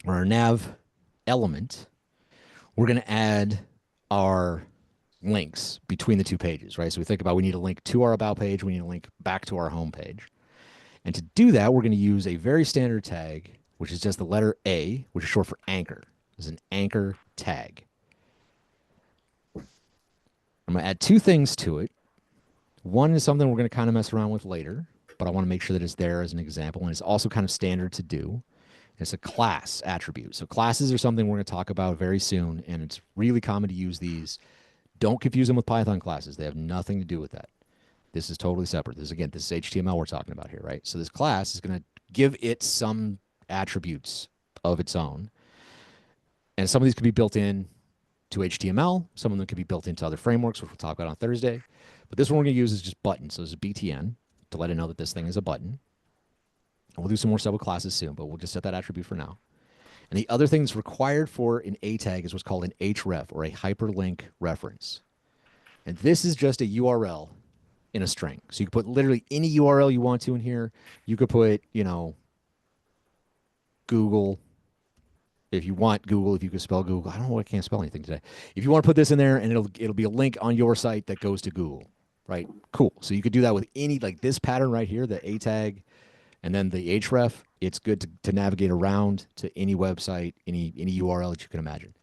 or our nav element, we're going to add our links between the two pages, right? So we think about we need a link to our about page, we need a link back to our home page. And to do that, we're going to use a very standard tag, which is just the letter A, which is short for anchor. It's an anchor tag. I'm going to add two things to it. One is something we're going to kind of mess around with later, but I want to make sure that it's there as an example, and it's also kind of standard to do. It's a class attribute. So classes are something we're going to talk about very soon, and it's really common to use these. Don't confuse them with Python classes. They have nothing to do with that. This is totally separate. This is HTML we're talking about here, right? So this class is going to give it some attributes of its own. And some of these could be built in to HTML. Some of them could be built into other frameworks, which we'll talk about on Thursday. But this one we're going to use is just button. So this is BTN to let it know that this thing is a button. And we'll do some more stuff with classes soon, but we'll just set that attribute for now. And the other thing that's required for an A tag is what's called an href, or a hyperlink reference. And this is just a URL in a string. So you can put literally any URL you want to in here. You could put, Google. If you want Google, if you could spell Google. I don't know, I can't spell anything today. If you want to put this in there, and it'll be a link on your site that goes to Google, right? Cool. So you could do that with any, like this pattern right here, the A tag, and then the href. It's good to navigate around to any website, any URL that you can imagine.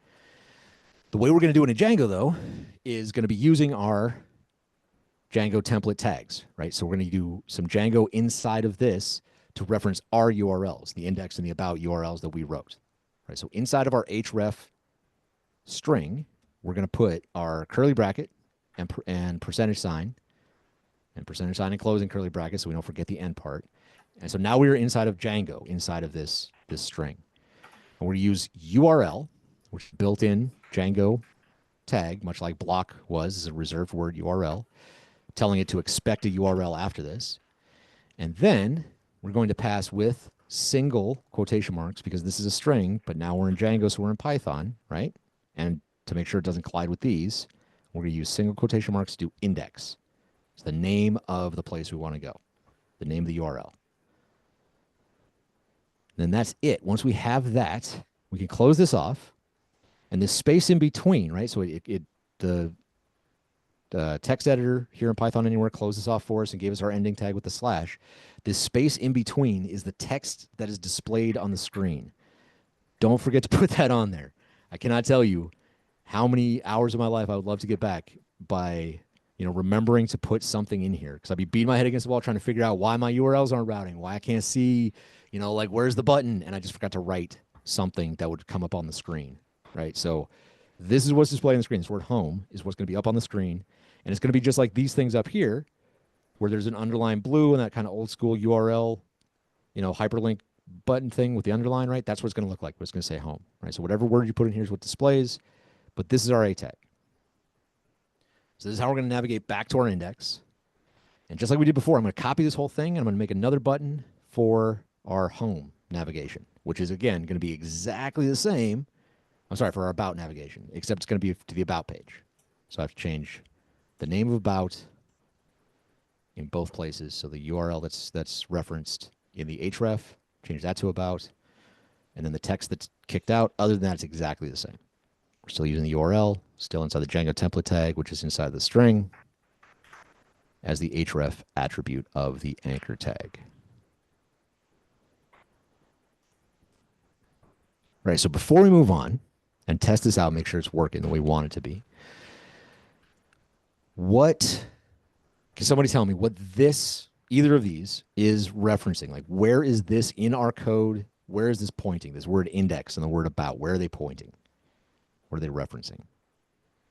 The way we're going to do it in Django, though, is going to be using our Django template tags, right? So we're going to do some Django inside of this to reference our URLs, the index and the about URLs that we wrote. Right? So inside of our href string, we're going to put our curly bracket and percentage sign, and closing curly bracket so we don't forget the end part. And so now we're inside of Django, inside of this string. And we're going to use URL, which is built-in Django tag, much like block was, is a reserved word URL, telling it to expect a URL after this. And then we're going to pass with single quotation marks because this is a string, but now we're in Django, so we're in Python, right? And to make sure it doesn't collide with these, we're going to use single quotation marks to do index. It's the name of the place we want to go, the name of the URL. Then that's it. Once we have that, we can close this off. And this space in between, right? So the text editor here in Python Anywhere closed this off for us and gave us our ending tag with the slash. This space in between is the text that is displayed on the screen. Don't forget to put that on there. I cannot tell you how many hours of my life I would love to get back by remembering to put something in here, because I'd be beating my head against the wall trying to figure out why my URLs aren't routing, why I can't see, like where's the button, and I just forgot to write something that would come up on the screen, right? So this is what's displayed on the screen. This word home is what's going to be up on the screen, and it's going to be just like these things up here, where there's an underline blue and that kind of old school URL, hyperlink button thing with the underline, right? That's what it's going to look like. But it's going to say home, right? So whatever word you put in here is what displays, but this is our A tag. So this is how we're going to navigate back to our index. And just like we did before, I'm going to copy this whole thing, and I'm going to make another button for our home navigation, which is, again, going to be exactly the same. I'm sorry, for our about navigation, except it's going to be to the about page. So I have to change the name of about in both places. So the URL that's referenced in the href, change that to about, and then the text that's kicked out. Other than that, it's exactly the same. We're still using the URL, still inside the Django template tag, which is inside the string, as the href attribute of the anchor tag. Right, so before we move on and test this out, make sure it's working the way we want it to be, what, can somebody tell me what this, either of these, is referencing? Like, where is this in our code? Where is this pointing? This word index and the word about, where are they pointing? What are they referencing?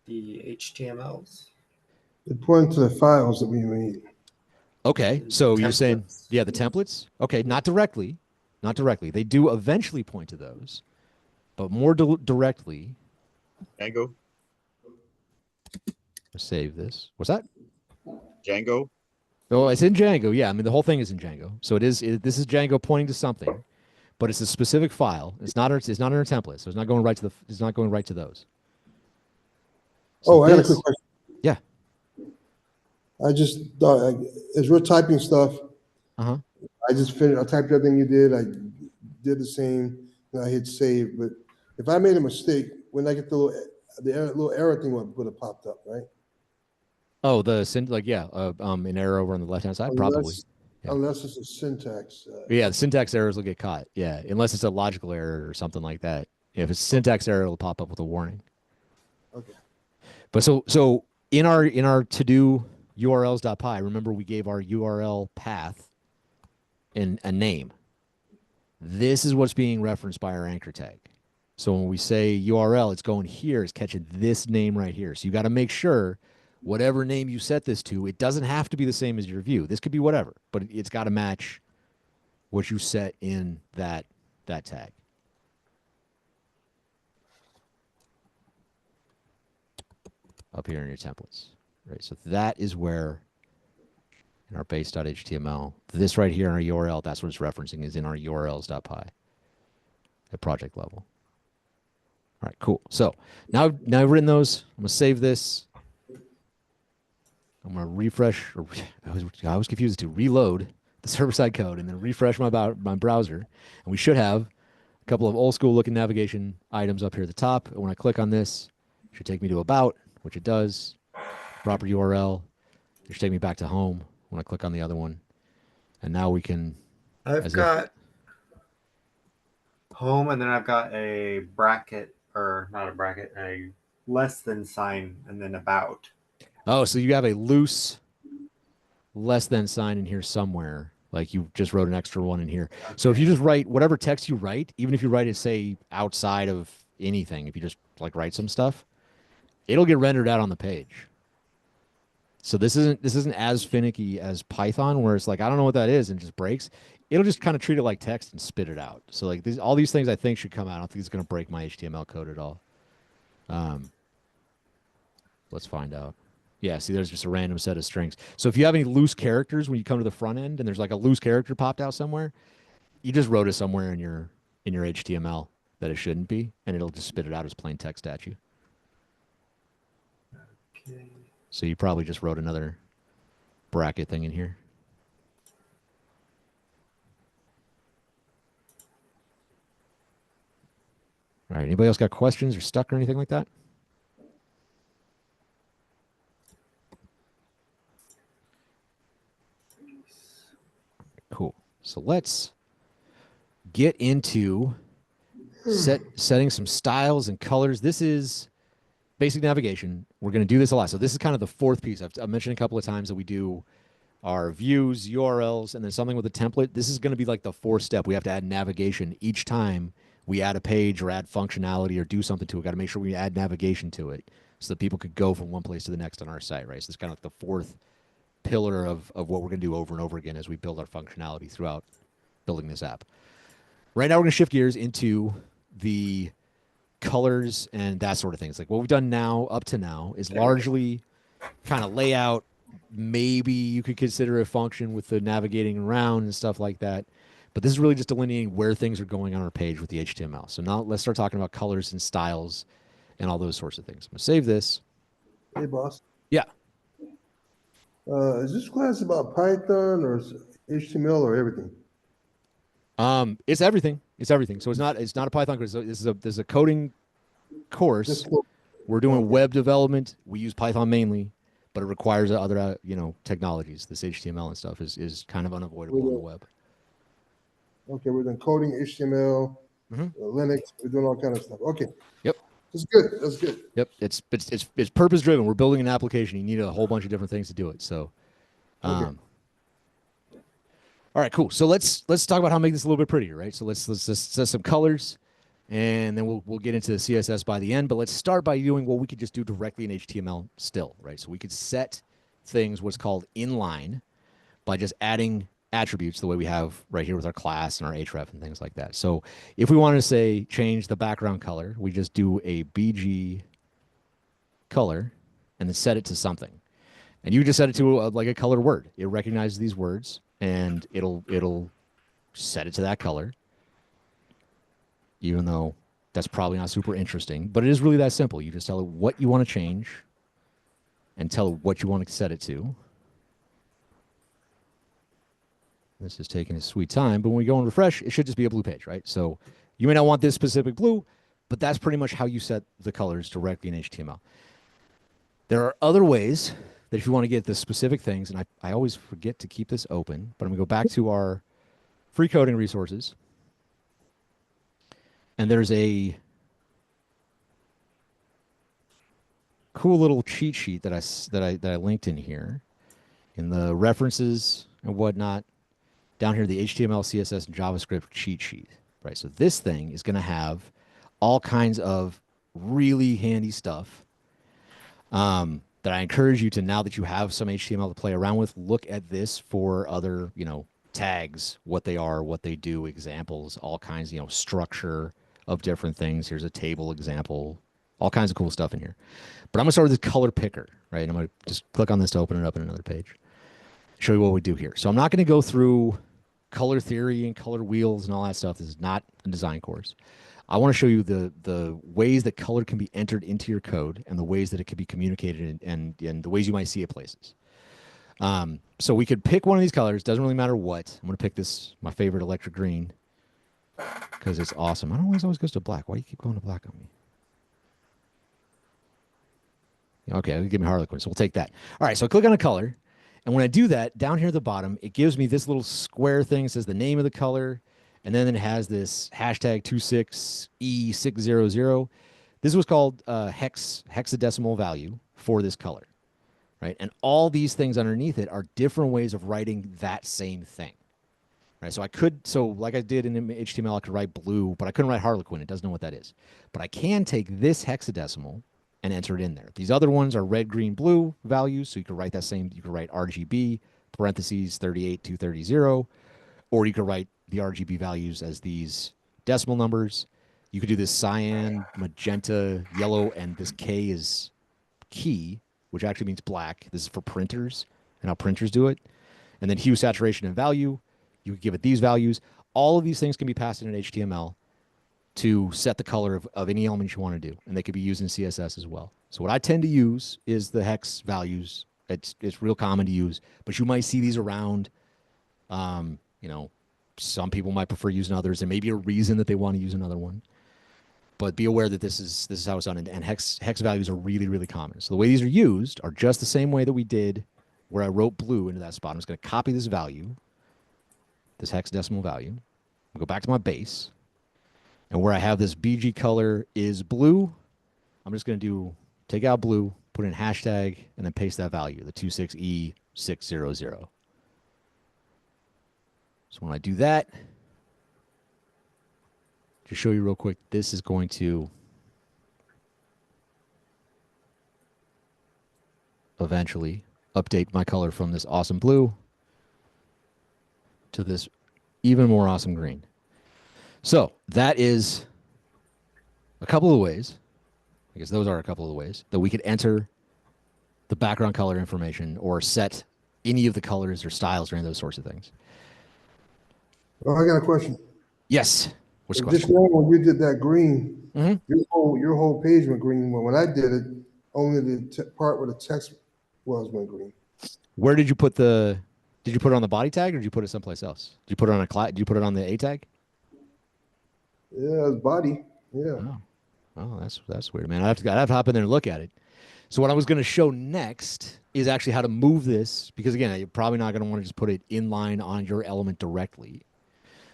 The HTMLs. It points to the files that we made. Okay, so you're saying, Templates. yeah, the templates? Okay, not directly. Not directly. They do eventually point to those, but more directly. Django. Let's save this. What's that? Django. Oh, it's in Django. Yeah, I mean, the whole thing is in Django. So this is Django pointing to something, but it's a specific file. It's not in our template, so it's not going right to those. So I got a quick question. Yeah. I just thought, as we're typing stuff, Uh-huh. I just finished, I typed everything you did. I did the same, and I hit save. But if I made a mistake, when I get the little error thing would have popped up, right? Oh, an error over on the left-hand side, probably. Yeah. Unless it's a syntax. Yeah, the syntax errors will get caught. Yeah, unless it's a logical error or something like that. If it's a syntax error, it'll pop up with a warning. Okay. But so in our to-do urls.py, remember we gave our URL path in a name. This is what's being referenced by our anchor tag. So when we say URL, it's going here, it's catching this name right here. So you got to make sure whatever name you set this to, it doesn't have to be the same as your view. This could be whatever, but it's got to match what you set in that tag. Up here in your templates, right? So that is where in our base.html, this right here in our URL, that's what it's referencing, is in our urls.py at project level. All right, cool. So now I've written those. I'm gonna save this. I'm gonna refresh, or I was confused to reload the server-side code and then refresh my browser, and we should have a couple of old-school looking navigation items up here at the top. And when I click on this, it should take me to about, which it does. Proper URL. It should take me back to home when I click on the other one. And now we can. I've got home, and then I've got a bracket, or not a bracket, a less than sign, and then about. Oh, so you have a loose less than sign in here somewhere. Like you just wrote an extra one in here. Okay. So if you just write whatever text you write, even if you write it, say, outside of anything, if you just like write some stuff, it'll get rendered out on the page. So this isn't as finicky as Python, where it's like, I don't know what that is, and it just breaks. It'll just kind of treat it like text and spit it out. So like all these things I think should come out. I don't think it's going to break my HTML code at all. Let's find out. Yeah, see, there's just a random set of strings. So if you have any loose characters when you come to the front end and there's like a loose character popped out somewhere, you just wrote it somewhere in your HTML that it shouldn't be, and it'll just spit it out as plain text at you. Okay. So you probably just wrote another bracket thing in here. All right, anybody else got questions or stuck or anything like that? Cool. So let's get into setting some styles and colors. This is basic navigation. We're going to do this a lot. So this is kind of the fourth piece. I've mentioned a couple of times that we do our views, URLs, and then something with a template. This is going to be like the fourth step. We have to add navigation each time we add a page or add functionality or do something to it. Got to make sure we add navigation to it so that people could go from one place to the next on our site, right? So it's kind of like the fourth pillar of what we're going to do over and over again as we build our functionality throughout building this app. Right now, we're going to shift gears into the colors and that sort of thing. It's like what we've done now up to now is largely kind of layout. Maybe you could consider a function with the navigating around and stuff like that. But this is really just delineating where things are going on our page with the HTML. So now let's start talking about colors and styles and all those sorts of things. I'm gonna save this. Hey, boss. Yeah. Is this class about Python or HTML or everything? It's everything. It's everything. So it's not a Python course. This is a coding course. Just We're doing okay. web development. We use Python mainly, but it requires other technologies. This HTML and stuff is kind of unavoidable on the web. Okay, we're doing coding, HTML, Mhm. Linux. We're doing all kind of stuff. Okay. Yep. That's good. That's good. Yep. It's purpose driven. We're building an application. You need a whole bunch of different things to do it. So, Okay. all right, cool. So let's talk about how to make this a little bit prettier, right? So let's just set some colors, and then we'll get into the CSS by the end. But let's start by doing what we could just do directly in HTML still, right? So we could set things what's called inline by just adding attributes the way we have right here with our class and our href and things like that. So if we wanted to say change the background color, we just do a BG color and then set it to something. And you just set it to like a colored word. It recognizes these words and it'll set it to that color. Even though that's probably not super interesting, but it is really that simple. You just tell it what you want to change and tell it what you want to set it to. This is taking a sweet time, but when we go and refresh, it should just be a blue page, right? So you may not want this specific blue, but that's pretty much how you set the colors directly in HTML. There are other ways that if you want to get the specific things, and I always forget to keep this open, but I'm going to go back to our free coding resources. And there's a cool little cheat sheet that I linked in here in the references and whatnot. Down here, the HTML, CSS, and JavaScript cheat sheet, right? So this thing is going to have all kinds of really handy stuff that I encourage you to, now that you have some HTML to play around with, look at this for other, tags, what they are, what they do, examples, all kinds, structure of different things. Here's a table example, all kinds of cool stuff in here. But I'm going to start with this color picker, right? I'm going to just click on this to open it up in another page. Show you what we do here. So I'm not going to go through color theory and color wheels and all that stuff. This is not a design course. I want to show you the ways that color can be entered into your code and the ways that it can be communicated and the ways you might see it places. So we could pick one of these colors. Doesn't really matter what. I'm going to pick this, my favorite, electric green, because it's awesome. I don't always goes to black. Why do you keep going to black on me? Okay, give me Harlequin, so we'll take that. All right, so I click on a color. And when I do that, down here at the bottom, it gives me this little square thing. It says the name of the color, and then it has this hashtag 26E600. This was called hexadecimal value for this color, right? And all these things underneath it are different ways of writing that same thing, right? So like I did in HTML, I could write blue, but I couldn't write Harlequin. It doesn't know what that is. But I can take this hexadecimal and enter it in there. These other ones are red, green, blue values. So you could write that same, you could write RGB, parentheses, 38230, or you could write the RGB values as these decimal numbers. You could do this cyan, magenta, yellow, and this K is key, which actually means black. This is for printers and how printers do it. And then hue, saturation, and value. You could give it these values. All of these things can be passed in HTML to set the color of any element you want to do. And they could be used in CSS as well. So what I tend to use is the hex values. It's real common to use, but you might see these around. Some people might prefer using others. There may be a reason that they want to use another one. But be aware that this is how it's done. And hex values are really, really common. So the way these are used are just the same way that we did where I wrote blue into that spot. I'm just going to copy this value, this hexadecimal value. I'll go back to my base. And where I have this BG color is blue, I'm just going to take out blue, put in hashtag, and then paste that value, the 26E600. So when I do that, to show you real quick, this is going to eventually update my color from this awesome blue to this even more awesome green. So that is a couple of ways. I guess those are a couple of the ways that we could enter the background color information or set any of the colors or styles or any of those sorts of things. Oh, I got a question. Yes. What's the Just question? now when you did that green, Mhm. your whole page went green. When I did it, only the part where the text was went green. Where did you put the? Did you put it on the body tag or did you put it someplace else? Did you put it on a class? Did you put it on the A tag? Yeah, it's body. Yeah. Oh, that's weird, man. I'd have to hop in there and look at it. So what I was going to show next is actually how to move this, because again, you're probably not going to want to just put it in line on your element directly.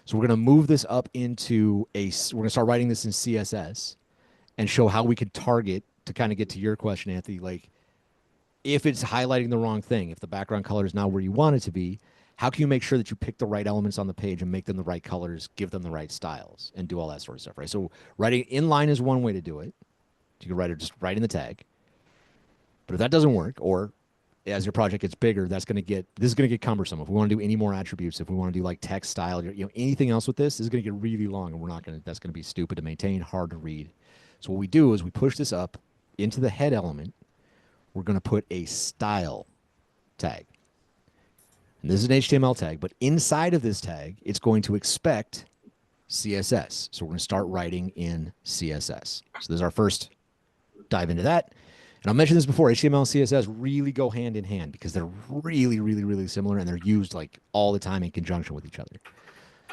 So we're going to move this up into we're going to start writing this in CSS and show how we could target to kind of get to your question, Anthony. Like, if it's highlighting the wrong thing, if the background color is not where you want it to be, how can you make sure that you pick the right elements on the page and make them the right colors, give them the right styles, and do all that sort of stuff, right? So writing inline is one way to do it. You can write it just right in the tag. But if that doesn't work, or as your project gets bigger, this is going to get cumbersome. If we want to do any more attributes, if we want to do like text style, anything else with this is going to get really long, and that's going to be stupid to maintain, hard to read. So what we do is we push this up into the head element. We're going to put a style tag. And this is an HTML tag, but inside of this tag, it's going to expect CSS. So we're going to start writing in CSS. So this is our first dive into that. And I mentioned this before, HTML and CSS really go hand in hand because they're really, really, really similar, and they're used like all the time in conjunction with each other.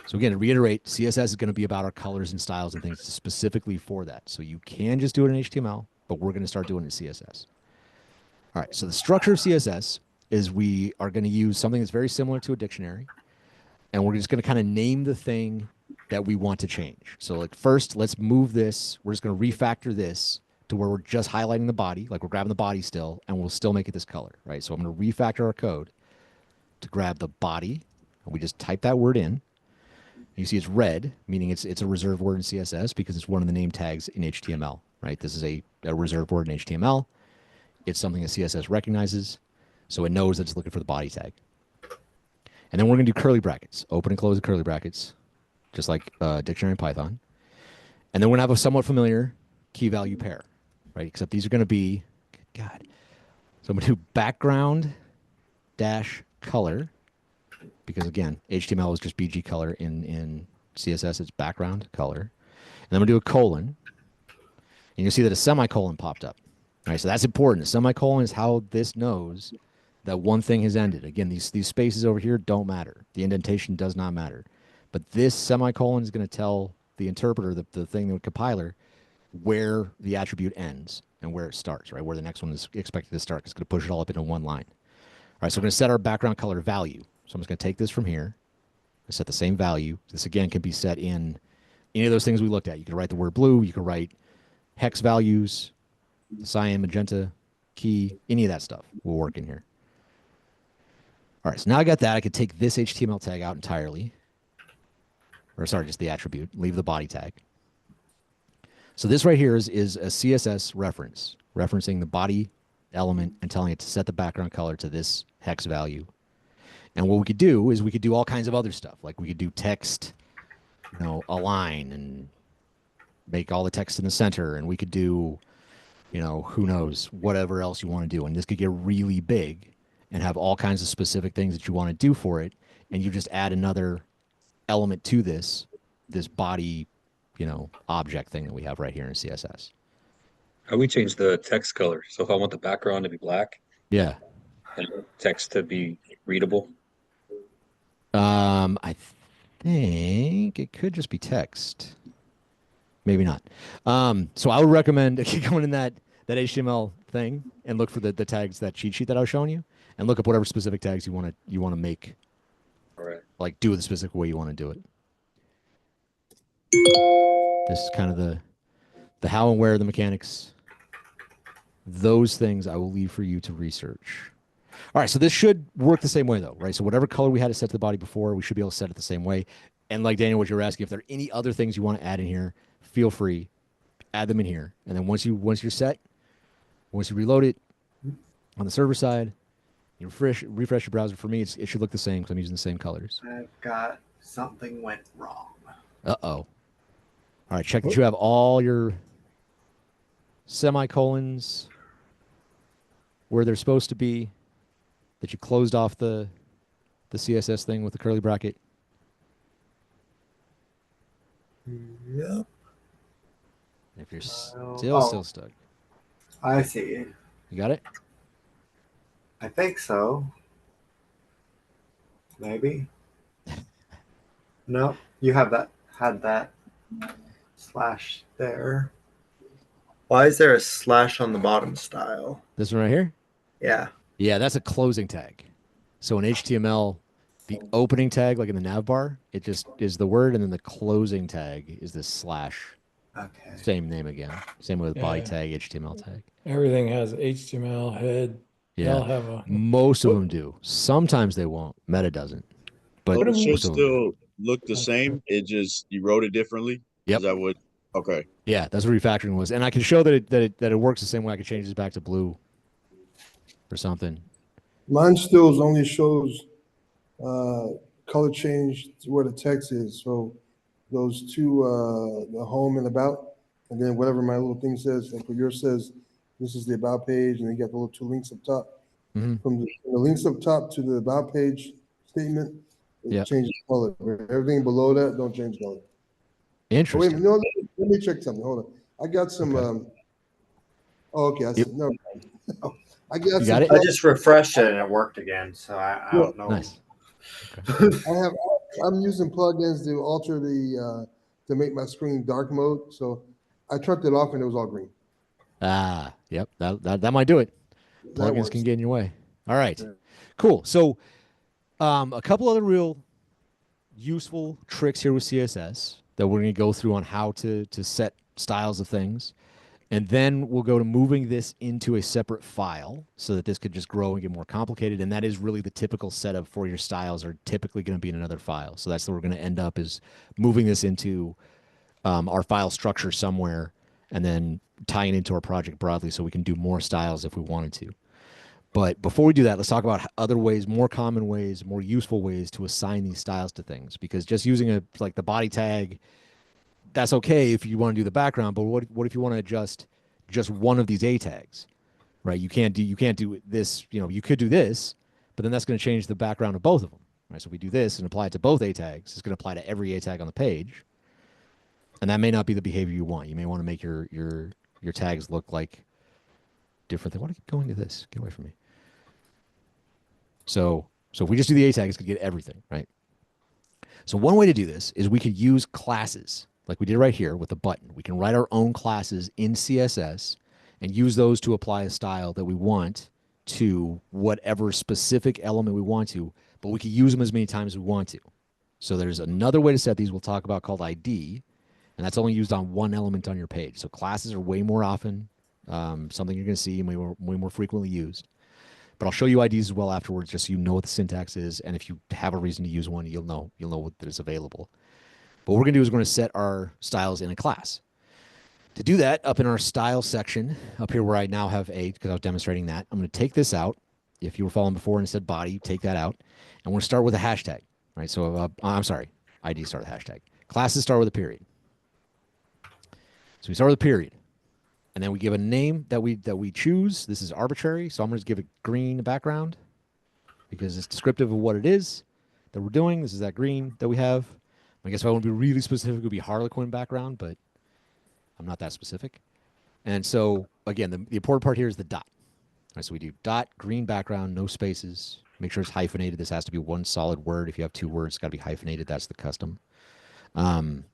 So again, to reiterate, CSS is going to be about our colors and styles and things specifically for that. So you can just do it in HTML, but we're going to start doing it in CSS. All right, so the structure of CSS is we are going to use something that's very similar to a dictionary, and we're just going to kind of name the thing that we want to change. So like first, let's move this. We're just going to refactor this to where we're just highlighting the body, like we're grabbing the body still, and we'll still make it this color, right? So I'm going to refactor our code to grab the body, and we just type that word in. You see it's red, meaning it's a reserved word in CSS because it's one of the name tags in HTML, right? This is a reserved word in HTML. It's something that CSS recognizes, so it knows that it's looking for the body tag. And then we're going to do curly brackets, open and close the curly brackets, just like dictionary in Python. And then we're going to have a somewhat familiar key value pair, right? Except these are going to be, God. So I'm going to do background dash color, because again, HTML is just BG color. In CSS, it's background color. And then I'm going to do a colon. And you'll see that a semicolon popped up. All right, so that's important. A semicolon is how this knows that one thing has ended. Again, these spaces over here don't matter. The indentation does not matter. But this semicolon is going to tell the interpreter, the thing, the compiler, where the attribute ends and where it starts, right? Where the next one is expected to start. It's going to push it all up into one line. All right, so we're going to set our background color value. So I'm just going to take this from here. I set the same value. This, again, can be set in any of those things we looked at. You can write the word blue. You can write hex values, cyan, magenta, key, any of that stuff will work in here. All right, so now I got that. I could take this HTML tag out entirely. Or sorry, just the attribute. Leave the body tag. So this right here is a CSS reference, referencing the body element and telling it to set the background color to this hex value. And what we could do is we could do all kinds of other stuff. Like we could do text, align and make all the text in the center. And we could do, who knows, whatever else you want to do. And this could get really big and have all kinds of specific things that you want to do for it. And you just add another element to this body, object thing that we have right here in CSS. How we change the text color? So if I want the background to be black, Yeah. and text to be readable. I think it could just be text. Maybe not. So I would recommend going in that HTML thing and look for the tags, that cheat sheet that I was showing you, and look up whatever specific tags you want to make. All right. Like do it the specific way you want to do it. This is kind of the how and where, the mechanics. Those things I will leave for you to research. All right, so this should work the same way though, right? So whatever color we had to set to the body before, we should be able to set it the same way. And like Daniel, what you were asking, if there are any other things you want to add in here, feel free, add them in here. And then once you're set, once you reload it on the server side, you refresh your browser. For me, it should look the same because I'm using the same colors. I've got something went wrong. Uh-oh. All right, check that you have all your semicolons where they're supposed to be, that you closed off the CSS thing with the curly bracket? Yep. If you're Oh. still stuck, I see. you got it? I think so. Maybe. No, you had that slash there. Why is there a slash on the bottom style? This one right here? Yeah. Yeah, that's a closing tag. So in HTML, the opening tag, like in the nav bar, it just is the word, and then the closing tag is this slash. Okay. Same name again. Same with body Yeah. tag, HTML tag. Everything has HTML head. They'll Yeah, have a. most of them do. Sometimes they won't. Meta doesn't. But But it should most of them do. still look the same. It just you wrote it differently. Yep. Is that what? Okay. Yeah, that's what refactoring was, and I can show that it works the same way. I can change this back to blue or something. Mine still only shows color change to where the text is. So those two, the home and about, and then whatever my little thing says, like what yours says, this is the about page, and then you got the little two links up top. Mhm. From the links up top to the about page statement, it Yeah. changes color. Everything below that don't change color. Oh, wait a Interesting. minute, no, let me check something. Hold on. I got some. Okay. Okay, I said no. I got You some. got it? I just refreshed it and it worked again, so I don't know. Nice. I'm using plugins to alter the to make my screen dark mode. So I turned it off and it was all green. Ah, yep. That might do it. That Plugins works. can get in your way. All right. Yeah. Cool. So a couple other real useful tricks here with CSS that we're going to go through on how to set styles of things. And then we'll go to moving this into a separate file so that this could just grow and get more complicated. And that is really the typical setup for your styles are typically going to be in another file. So that's where we're going to end up is moving this into our file structure somewhere and then tying into our project broadly so we can do more styles if we wanted to. But before we do that, let's talk about other ways, more common ways, more useful ways to assign these styles to things. Because just using like the body tag, that's okay if you want to do the background. But what if you want to adjust just one of these A tags, right? You can't do this. You could do this, but then that's going to change the background of both of them, right? So if we do this and apply it to both A tags, it's going to apply to every A tag on the page, and that may not be the behavior you want. You may want to make your tags look like different. Why do I keep going to this? Get away from me. So if we just do the A tag, it's going to get everything, right? So one way to do this is we could use classes like we did right here with the button. We can write our own classes in CSS and use those to apply a style that we want to whatever specific element we want to, but we can use them as many times as we want to. So there's another way to set these we'll talk about called ID, and that's only used on one element on your page. So classes are way more often something you're going to see and way more frequently used. But I'll show you IDs as well afterwards, just so you know what the syntax is, and if you have a reason to use one, you'll know that it's available. But what we're going to do is we're going to set our styles in a class. To do that, up in our style section, up here where I now have A, because I was demonstrating that, I'm going to take this out. If you were following before and it said body, take that out. And we're going to start with a hashtag, right? So I'm sorry, ID start with a hashtag. Classes start with a period. So we start with a period. And then we give a name that we choose. This is arbitrary, so I'm going to give it green background because it's descriptive of what it is that we're doing. This is that green that we have. I guess if I want to be really specific, it would be Harlequin background, but I'm not that specific. And so, again, the important part here is the dot. All right, so we do dot, green background, no spaces. Make sure it's hyphenated. This has to be one solid word. If you have two words, it's got to be hyphenated. That's the custom. And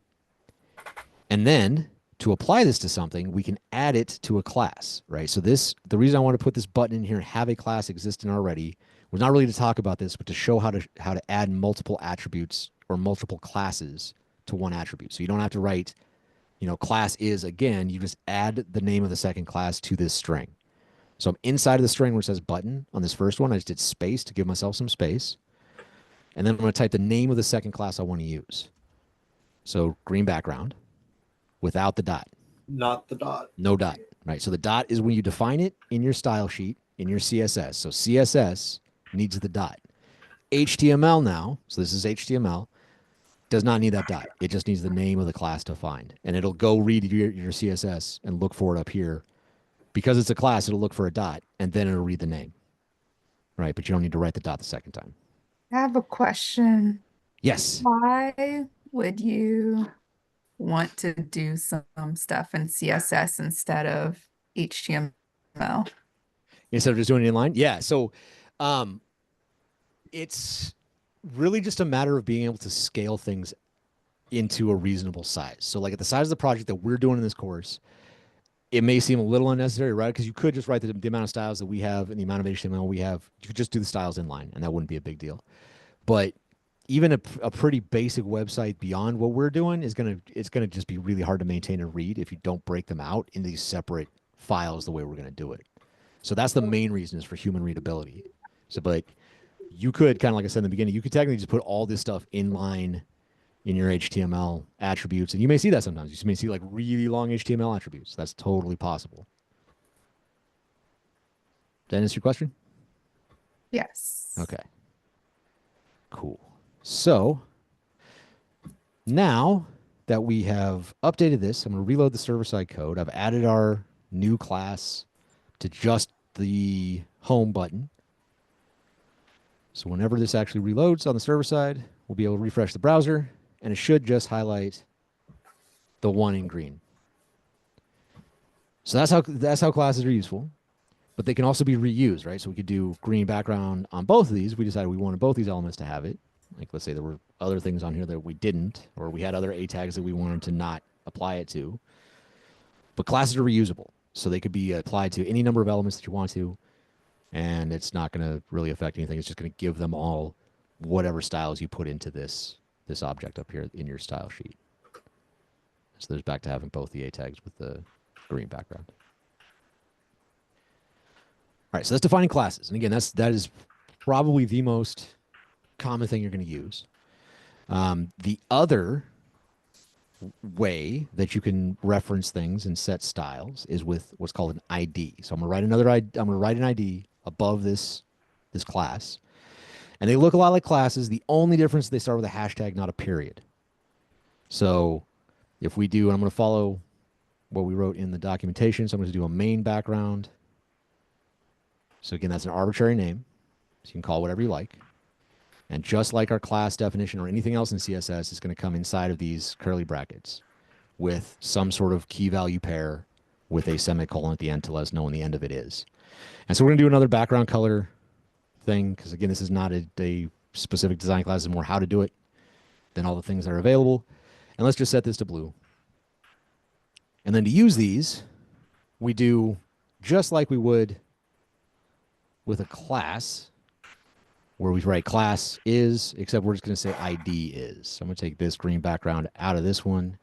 then to apply this to something, we can add it to a class, right? So the reason I want to put this button in here and have a class existing already was not really to talk about this, but to show how to add multiple attributes or multiple classes to one attribute. So you don't have to write, class is again, you just add the name of the second class to this string. So I'm inside of the string where it says button on this first one. I just did space to give myself some space. And then I'm going to type the name of the second class I want to use. So green background without the dot. Not the dot. No dot, right? So the dot is when you define it in your style sheet, in your CSS. So CSS needs the dot. HTML now, so this is HTML, does not need that dot. It just needs the name of the class to find. And it'll go read your CSS and look for it up here because it's a class, it'll look for a dot and then it'll read the name. Right. But you don't need to write the dot the second time. I have a question. Yes. Why would you want to do some stuff in CSS instead of HTML? Instead of just doing it inline? Yeah. So it's really just a matter of being able to scale things into a reasonable size. So like at the size of the project that we're doing in this course, it may seem a little unnecessary, right? Because you could just write the amount of styles that we have and the amount of HTML we have. You could just do the styles inline and that wouldn't be a big deal. But even a pretty basic website beyond what we're doing is it's gonna just be really hard to maintain and read if you don't break them out in these separate files the way we're gonna do it. So that's the main reason is for human readability. So, but you could kind of like I said in the beginning, you could technically just put all this stuff inline in your HTML attributes, and you may see that sometimes. You may see like really long HTML attributes. That's totally possible. Did that answer your question? Yes. Okay. Cool. So now that we have updated this, I'm going to reload the server-side code. I've added our new class to just the home button. So whenever this actually reloads on the server side, we'll be able to refresh the browser, and it should just highlight the one in green. So that's how classes are useful, but they can also be reused, right? So we could do green background on both of these. We decided we wanted both these elements to have it. Like let's say there were other things on here that we didn't, or we had other A tags that we wanted to not apply it to. But classes are reusable, so they could be applied to any number of elements that you want to, and it's not going to really affect anything. It's just going to give them all whatever styles you put into this object up here in your style sheet. So there's back to having both the A tags with the green background. All right, so that's defining classes. And again, that is probably the most common thing you're going to use. The other way that you can reference things and set styles is with what's called an ID. So I'm going to write an ID above this class. And they look a lot like classes. The only difference is they start with a hashtag, not a period. So if we do, and I'm going to follow what we wrote in the documentation. So I'm going to do a main background. So again, that's an arbitrary name. So you can call whatever you like. And just like our class definition or anything else in CSS, it's going to come inside of these curly brackets with some sort of key value pair with a semicolon at the end to let us know when the end of it is. And so we're going to do another background color thing because, again, this is not a specific design class. It's more how to do it than all the things that are available. And let's just set this to blue. And then to use these, we do just like we would with a class, where we write class is, except we're just going to say ID is. So I'm going to take this green background out of this one,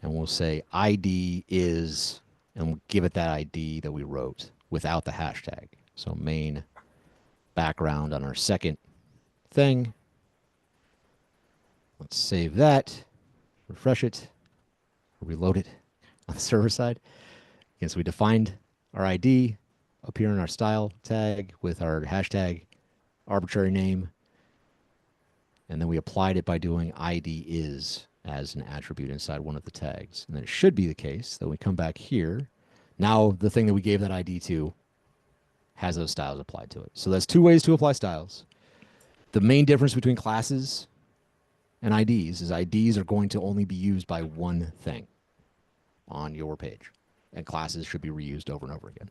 and we'll say ID is, and we'll give it that ID that we wrote without the hashtag. So main background on our second thing. Let's save that, refresh it, reload it on the server side. Again, so we defined our ID up here in our style tag with our hashtag arbitrary name, and then we applied it by doing ID is as an attribute inside one of the tags. And then it should be the case that we come back here. Now the thing that we gave that ID to has those styles applied to it. So that's two ways to apply styles. The main difference between classes and IDs is IDs are going to only be used by one thing on your page, and classes should be reused over and over again.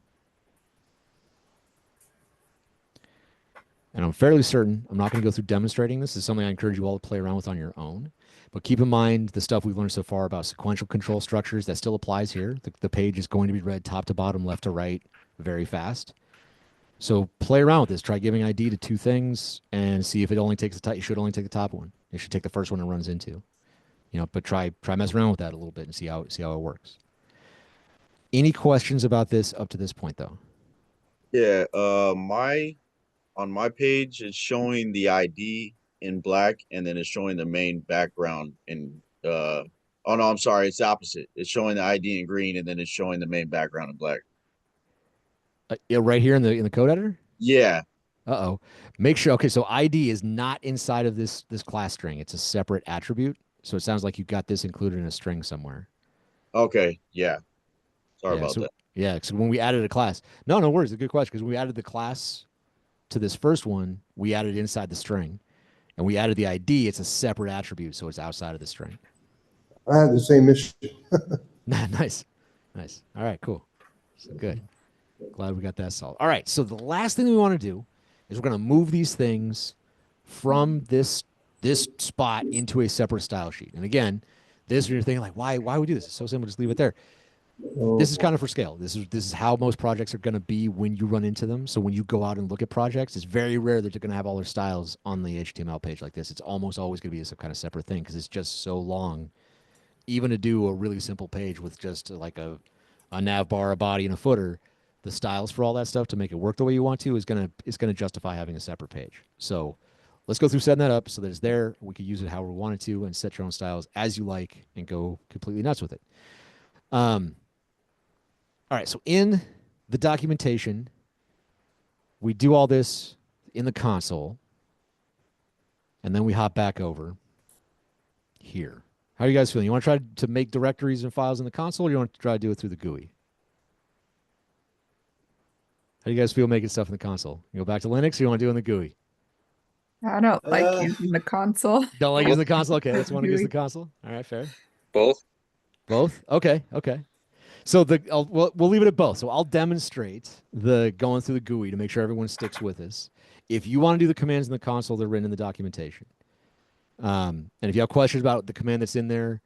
And I'm fairly certain, I'm not going to go through demonstrating this. This is something I encourage you all to play around with on your own. But keep in mind the stuff we've learned so far about sequential control structures. That still applies here. The page is going to be read top to bottom, left to right, very fast. So play around with this. Try giving ID to two things and see if it only takes the top. You should only take the top one. You should take the first one it runs into. But try mess around with that a little bit and see how it works. Any questions about this up to this point, though? Yeah, on my page, it's showing the ID in black, and then it's showing the main background in oh no, I'm sorry, it's the opposite. It's showing the ID in green, and then it's showing the main background in black. Yeah, right here in the code editor? Yeah. Uh-oh. Make sure, okay, so ID is not inside of this class string. It's a separate attribute. So it sounds like you got this included in a string somewhere. Okay. Yeah. Sorry about so that. Yeah, so when we added a class, no worries. It's a good question because when we added the class to this first one, we added inside the string, and we added the ID. It's a separate attribute, so it's outside of the string. I had the same issue. Nice. All right, cool. So good. Glad we got that solved. All right, so the last thing we want to do is we're going to move these things from this spot into a separate style sheet. And again, this you're thinking like, why would we do this? It's so simple, just leave it there. This is kind of for scale. This is how most projects are going to be when you run into them. So when you go out and look at projects, it's very rare that they're going to have all their styles on the HTML page like this. It's almost always going to be some kind of separate thing because it's just so long. Even to do a really simple page with just like a nav bar, a body, and a footer, the styles for all that stuff to make it work the way you want to is gonna justify having a separate page. So let's go through setting that up so that it's there. We can use it however we want it to and set your own styles as you like and go completely nuts with it. All right, so in the documentation, we do all this in the console, and then we hop back over here. How are you guys feeling? You want to try to make directories and files in the console, or you want to try to do it through the GUI? How do you guys feel making stuff in the console? You go back to Linux, or you want to do it in the GUI? I don't like using the console. Don't like using the console? Okay, let's want to use the console. All right, fair. Both. Both? Okay. So we'll leave it at both. So I'll demonstrate the going through the GUI to make sure everyone sticks with us. If you want to do the commands in the console, they're written in the documentation. And if you have questions about the command that's in there,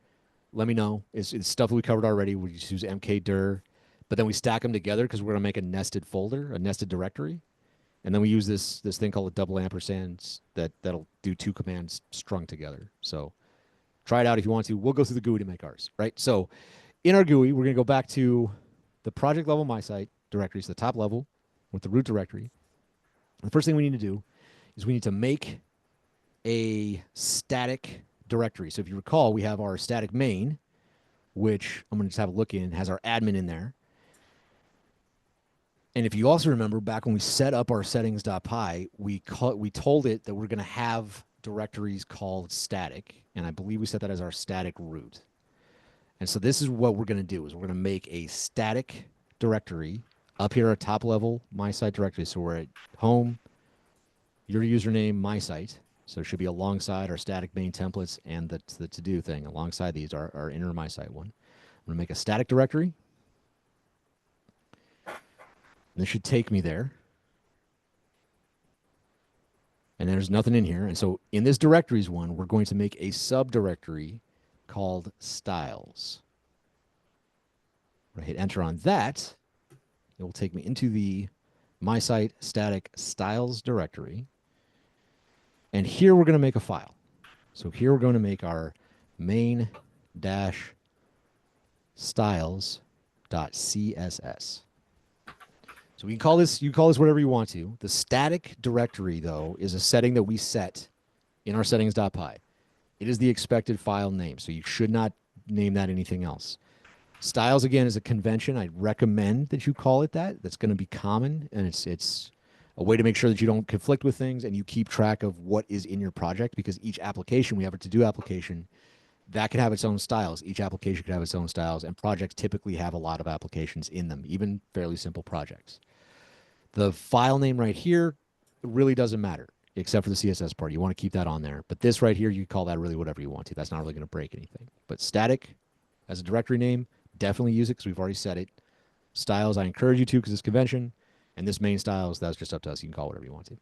let me know. It's stuff that we covered already. We just use mkdir, but then we stack them together because we're going to make a nested folder, a nested directory. And then we use this thing called a double ampersand that'll do two commands strung together. So try it out if you want to. We'll go through the GUI to make ours, right? So in our GUI, we're going to go back to the project level MySite directory, so the top level with the root directory. The first thing we need to do is we need to make a static directory. So if you recall, we have our static main, which I'm going to just have a look in, has our admin in there. And if you also remember back when we set up our settings.py, we told it that we're going to have directories called static. And I believe we set that as our static root. And so this is what we're going to do is we're going to make a static directory up here at top level, my site directory. So we're at home, your username, my site. So it should be alongside our static main templates and the to-do thing. Alongside these, our inner my site one. I'm going to make a static directory. This should take me there. And there's nothing in here. And so in this directories one, we're going to make a subdirectory called styles. When I hit enter on that, it will take me into the my site static styles directory. And here we're going to make a file. So here we're going to make our main-styles.css. So you call this whatever you want to. The static directory, though, is a setting that we set in our settings.py. It is the expected file name, so you should not name that anything else. Styles, again, is a convention. I recommend that you call it that. That's going to be common, and it's a way to make sure that you don't conflict with things and you keep track of what is in your project, because each application, we have a to-do application, that can have its own styles. Each application could have its own styles, and projects typically have a lot of applications in them, even fairly simple projects. The file name right here really doesn't matter, except for the CSS part. You want to keep that on there. But this right here, you call that really whatever you want to. That's not really going to break anything. But static as a directory name, definitely use it because we've already set it. Styles, I encourage you to because it's convention. And this main styles, that's just up to us. You can call it whatever you want to. All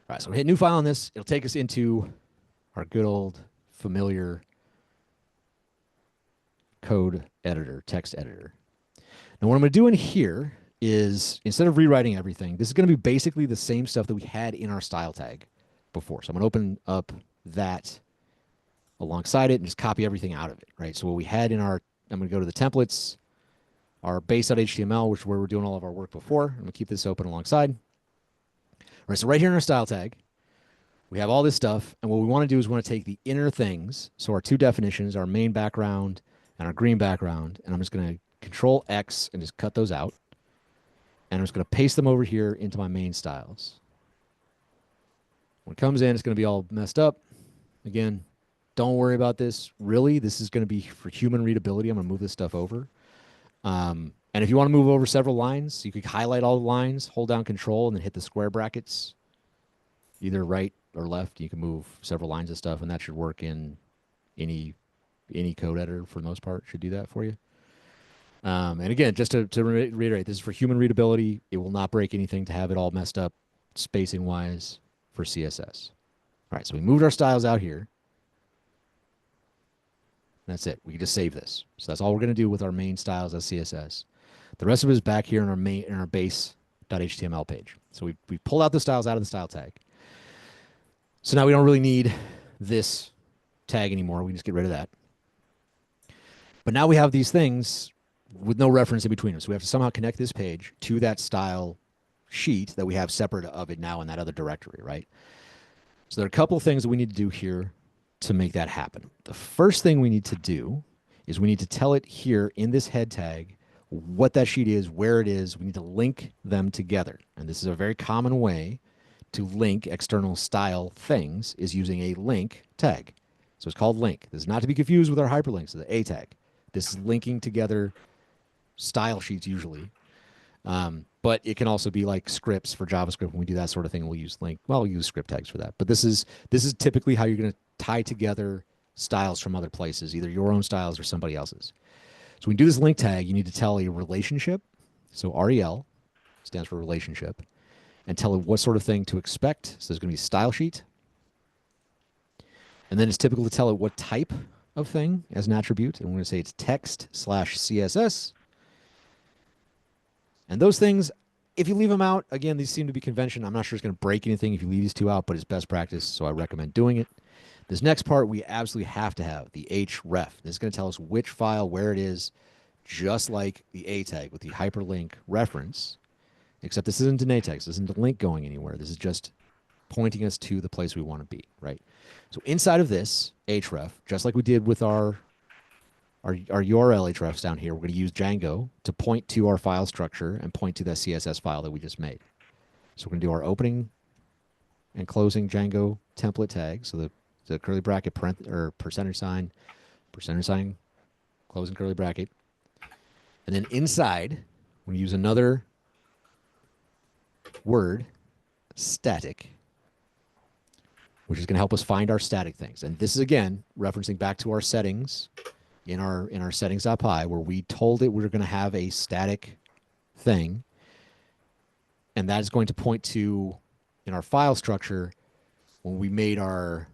right, so we'll hit new file on this. It'll take us into our good old familiar code editor, text editor. Now what I'm going to do in here is, instead of rewriting everything, this is going to be basically the same stuff that we had in our style tag before. So I'm going to open up that alongside it and just copy everything out of it, right? So what we had in our, I'm going to go to the templates, our base.html, which is where we're doing all of our work before. I'm going to keep this open alongside. All right, so right here in our style tag, we have all this stuff, and what we want to do is we want to take the inner things, so our two definitions, our main background and our green background, and I'm just going to Control X and just cut those out. And I'm just going to paste them over here into my main styles. When it comes in, it's going to be all messed up. Again, don't worry about this. Really, this is going to be for human readability. I'm going to move this stuff over. And if you want to move over several lines, you could highlight all the lines, hold down Control, and then hit the square brackets, either right or left. You can move several lines of stuff, and that should work in any code editor for the most part. Should do that for you. And again, just to reiterate, this is for human readability. It will not break anything to have it all messed up spacing wise for CSS. All right, so we moved our styles out here. That's it. We can just save this. So that's all we're going to do with our main styles as CSS. The rest of it is back here in our base.html page. So we pulled out the styles out of the style tag. So now we don't really need this tag anymore. We can just get rid of that. But now we have these things with no reference in between them. So we have to somehow connect this page to that style sheet that we have separate of it now in that other directory, right? So there are a couple of things that we need to do here to make that happen. The first thing we need to do is we need to tell it here in this head tag what that sheet is, where it is. We need to link them together. And this is a very common way to link external style things is using a link tag. So it's called link. This is not to be confused with our hyperlinks, the A tag. This is linking together style sheets usually. But it can also be like scripts for JavaScript. When we do that sort of thing, we'll use link. Well, we'll use script tags for that. But this is typically how you're going to tie together styles from other places, either your own styles or somebody else's. So when you do this link tag, you need to tell a relationship. So REL stands for relationship. And tell it what sort of thing to expect. So there's going to be style sheet. And then it's typical to tell it what type of thing as an attribute. And we're going to say it's text/CSS. And those things, if you leave them out, again, these seem to be convention. I'm not sure it's going to break anything if you leave these two out, but it's best practice, so I recommend doing it. This next part, we absolutely have to have the href. This is going to tell us which file, where it is, just like the A tag with the hyperlink reference, except this isn't an A tag. This isn't a link going anywhere. This is just pointing us to the place we want to be, right? So inside of this href, just like we did with our URL hrefs down here, we're going to use Django to point to our file structure and point to the CSS file that we just made. So we're going to do our opening and closing Django template tag. So the curly bracket percentage sign, closing curly bracket. And then inside, we use another word, static, which is going to help us find our static things. And this is, again, referencing back to our settings in our settings.py, where we told it we're going to have a static thing. And that is going to point to, in our file structure, when we made our,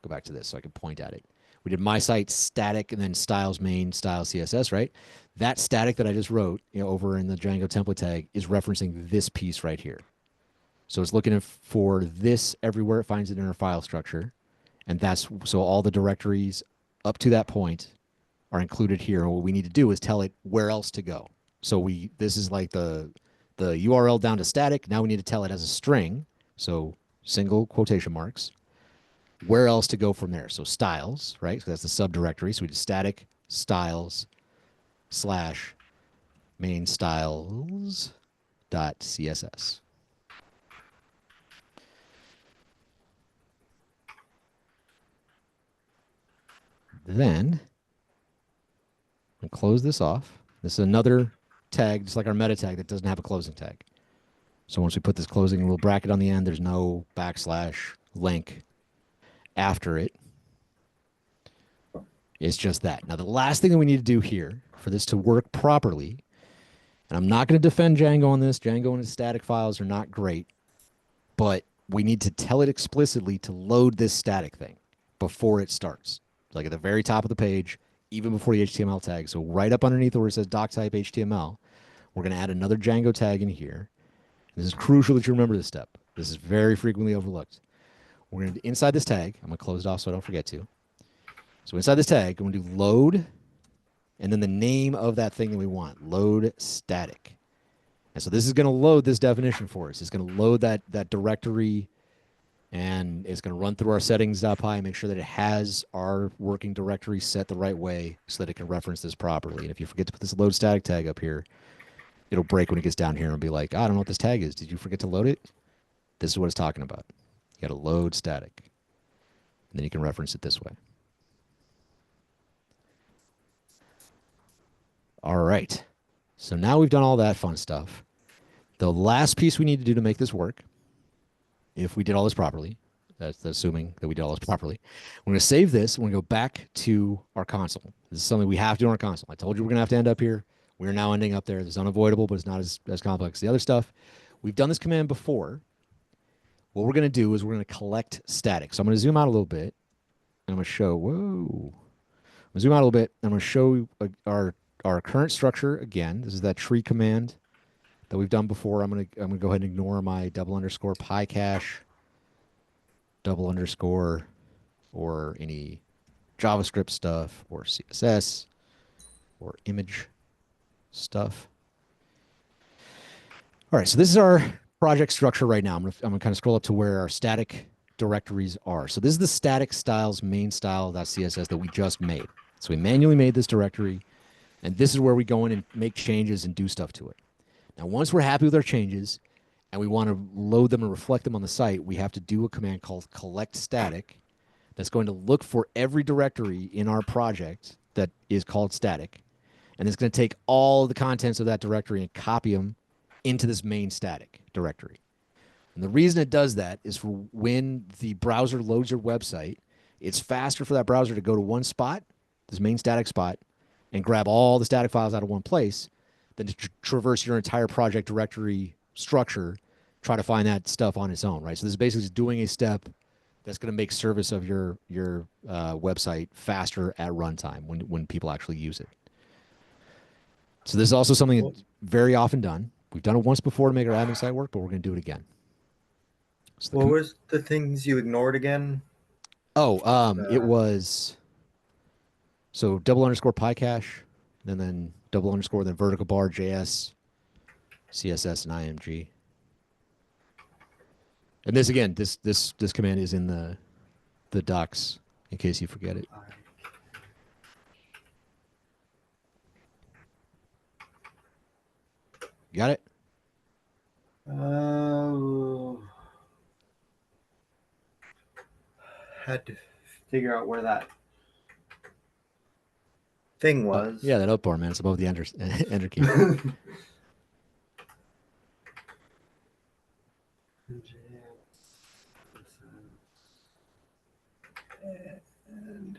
go back to this so I can point at it. We did my site static and then styles main styles CSS, right? That static that I just wrote, over in the Django template tag is referencing this piece right here. So it's looking for this everywhere it finds it in our file structure. And so all the directories up to that point are included here. And what we need to do is tell it where else to go. So this is like the URL down to static. Now we need to tell it as a string. So single quotation marks, where else to go from there. So styles, right? So that's the subdirectory. So we did static styles / main styles.css. Then I'll close this off. This is another tag, just like our meta tag, that doesn't have a closing tag. So once we put this closing little bracket on the end, there's no /link after it. It's just that. Now, the last thing that we need to do here for this to work properly, and I'm not going to defend Django on this. Django and its static files are not great, but we need to tell it explicitly to load this static thing before it starts. Like at the very top of the page, even before the HTML tag. So right up underneath where it says doc type HTML, we're going to add another Django tag in here. This is crucial that you remember this step. This is very frequently overlooked. We're going to, inside this tag, I'm going to close it off so I don't forget to. So inside this tag, I'm going to do load, and then the name of that thing that we want, load static. And so this is going to load this definition for us. It's going to load that directory, and it's going to run through our settings.py and make sure that it has our working directory set the right way so that it can reference this properly. And if you forget to put this load static tag up here, it'll break when it gets down here and be like, I don't know what this tag is. Did you forget to load it? This is what it's talking about. You got to load static. And then you can reference it this way. All right. So now we've done all that fun stuff. The last piece we need to do to make this work, if we did all this properly, that's assuming that we did all this properly, we're going to save this. We're going to go back to our console. This is something we have to do on our console. I told you we're going to have to end up here. We're now ending up there. It's unavoidable, but it's not as complex as the other stuff. We've done this command before. What we're going to do is we're going to collect static. So I'm going to zoom out a little bit. And I'm going to show, whoa. I'm going to zoom out a little bit. I'm going to show our current structure again. This is that tree command that we've done before. I'm going to go ahead and ignore my __ PyCache, _, or any JavaScript stuff, or CSS, or image stuff. All right, so this is our project structure right now. I'm gonna kind of scroll up to where our static directories are. So this is the static styles main style.css that we just made. So we manually made this directory, and this is where we go in and make changes and do stuff to it. Now, once we're happy with our changes and we want to load them and reflect them on the site, we have to do a command called collect static that's going to look for every directory in our project that is called static. And it's going to take all the contents of that directory and copy them into this main static directory. And the reason it does that is for when the browser loads your website, it's faster for that browser to go to one spot, this main static spot, and grab all the static files out of one place than to traverse your entire project directory structure, try to find that stuff on its own, right? So this is basically just doing a step that's going to make service of your website faster at runtime when people actually use it. So this is also something that's very often done. We've done it once before to make our admin site work, but we're going to do it again. So What was the things you ignored again? Oh, it was so __ PyCache, and then __ then vertical bar JS, CSS, and IMG. And this again, this command is in the docs in case you forget it. You got it? Had to figure out where that thing was. Yeah, that up bar, man. It's above the enter key. And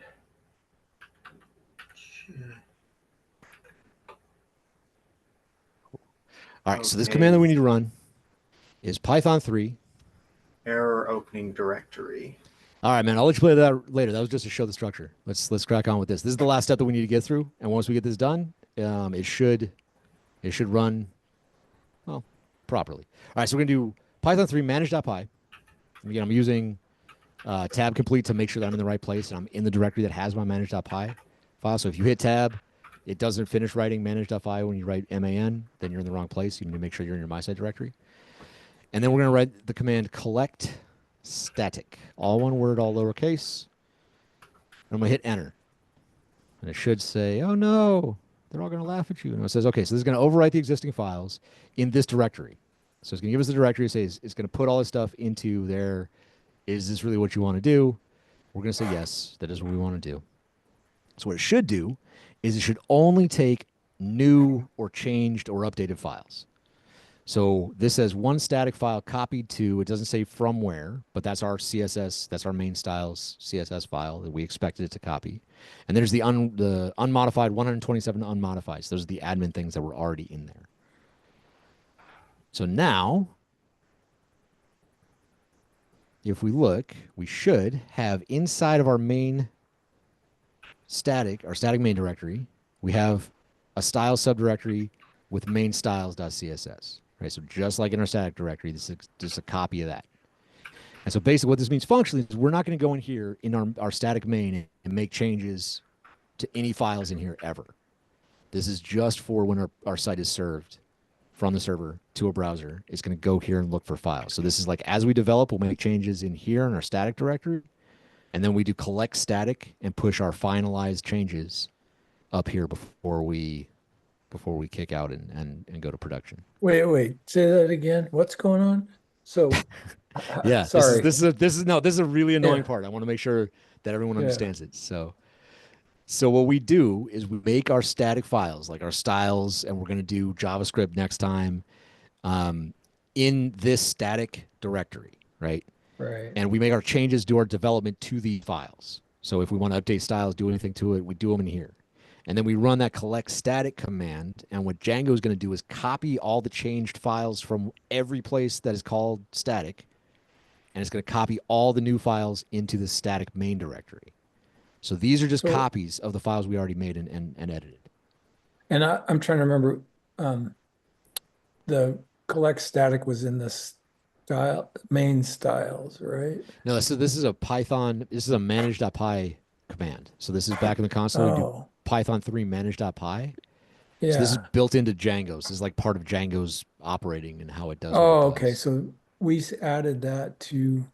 All right, so this command that we need to run is Python 3. Error opening directory. All right, man. I'll let you play that later. That was just to show the structure. Let's crack on with this. This is the last step that we need to get through, and once we get this done, it should run well properly. All right, so we're gonna do Python 3 manage.py. Again, I'm using tab complete to make sure that I'm in the right place and I'm in the directory that has my manage.py file. So if you hit tab, it doesn't finish writing manage.py when you write man, then you're in the wrong place. You need to make sure you're in your my site directory. And then we're going to write the command collect static, all one word, all lowercase. And I'm going to hit enter. And it should say, oh no, they're all going to laugh at you. And it says, okay, so this is going to overwrite the existing files in this directory. So it's going to give us the directory. It says it's going to put all this stuff into there. Is this really what you want to do? We're going to say yes, that is what we want to do. So what it should do is it should only take new or changed or updated files. So this says one static file copied to, it doesn't say from where, but that's our CSS, that's our main styles CSS file that we expected it to copy. And there's the unmodified 127 unmodified. So those are the admin things that were already in there. So now, if we look, we should have inside of our main static, our static main directory, we have a style subdirectory with main styles.css. Right, so just like in our static directory, this is just a copy of that. And so basically what this means functionally is we're not going to go in here in our static main and make changes to any files in here ever. This is just for when our site is served from the server to a browser. It's going to go here and look for files. So this is like as we develop, we'll make changes in here in our static directory. And then we do collect static and push our finalized changes up here before we kick out and go to production. Wait, say that again. What's going on? So, yeah, sorry. This is a really annoying part. I want to make sure that everyone understands it. So So what we do is we make our static files, like our styles, and we're going to do JavaScript next time in this static directory, right? Right. And we make our changes, do our development to the files. So if we want to update styles, do anything to it, we do them in here. And then we run that collect static command. And what Django is going to do is copy all the changed files from every place that is called static. And it's going to copy all the new files into the static main directory. So these are just So- copies of the files we already made and edited. And I'm trying to remember, the collect static was in the style main styles, right? No, so this is a Python, this is a manage.py command. So this is back in the console, we do Oh, Python 3 manage.py. yeah. So this is built into Django. So this is like part of Django's operating and how it does. Oh, what it okay. does. So we added that to,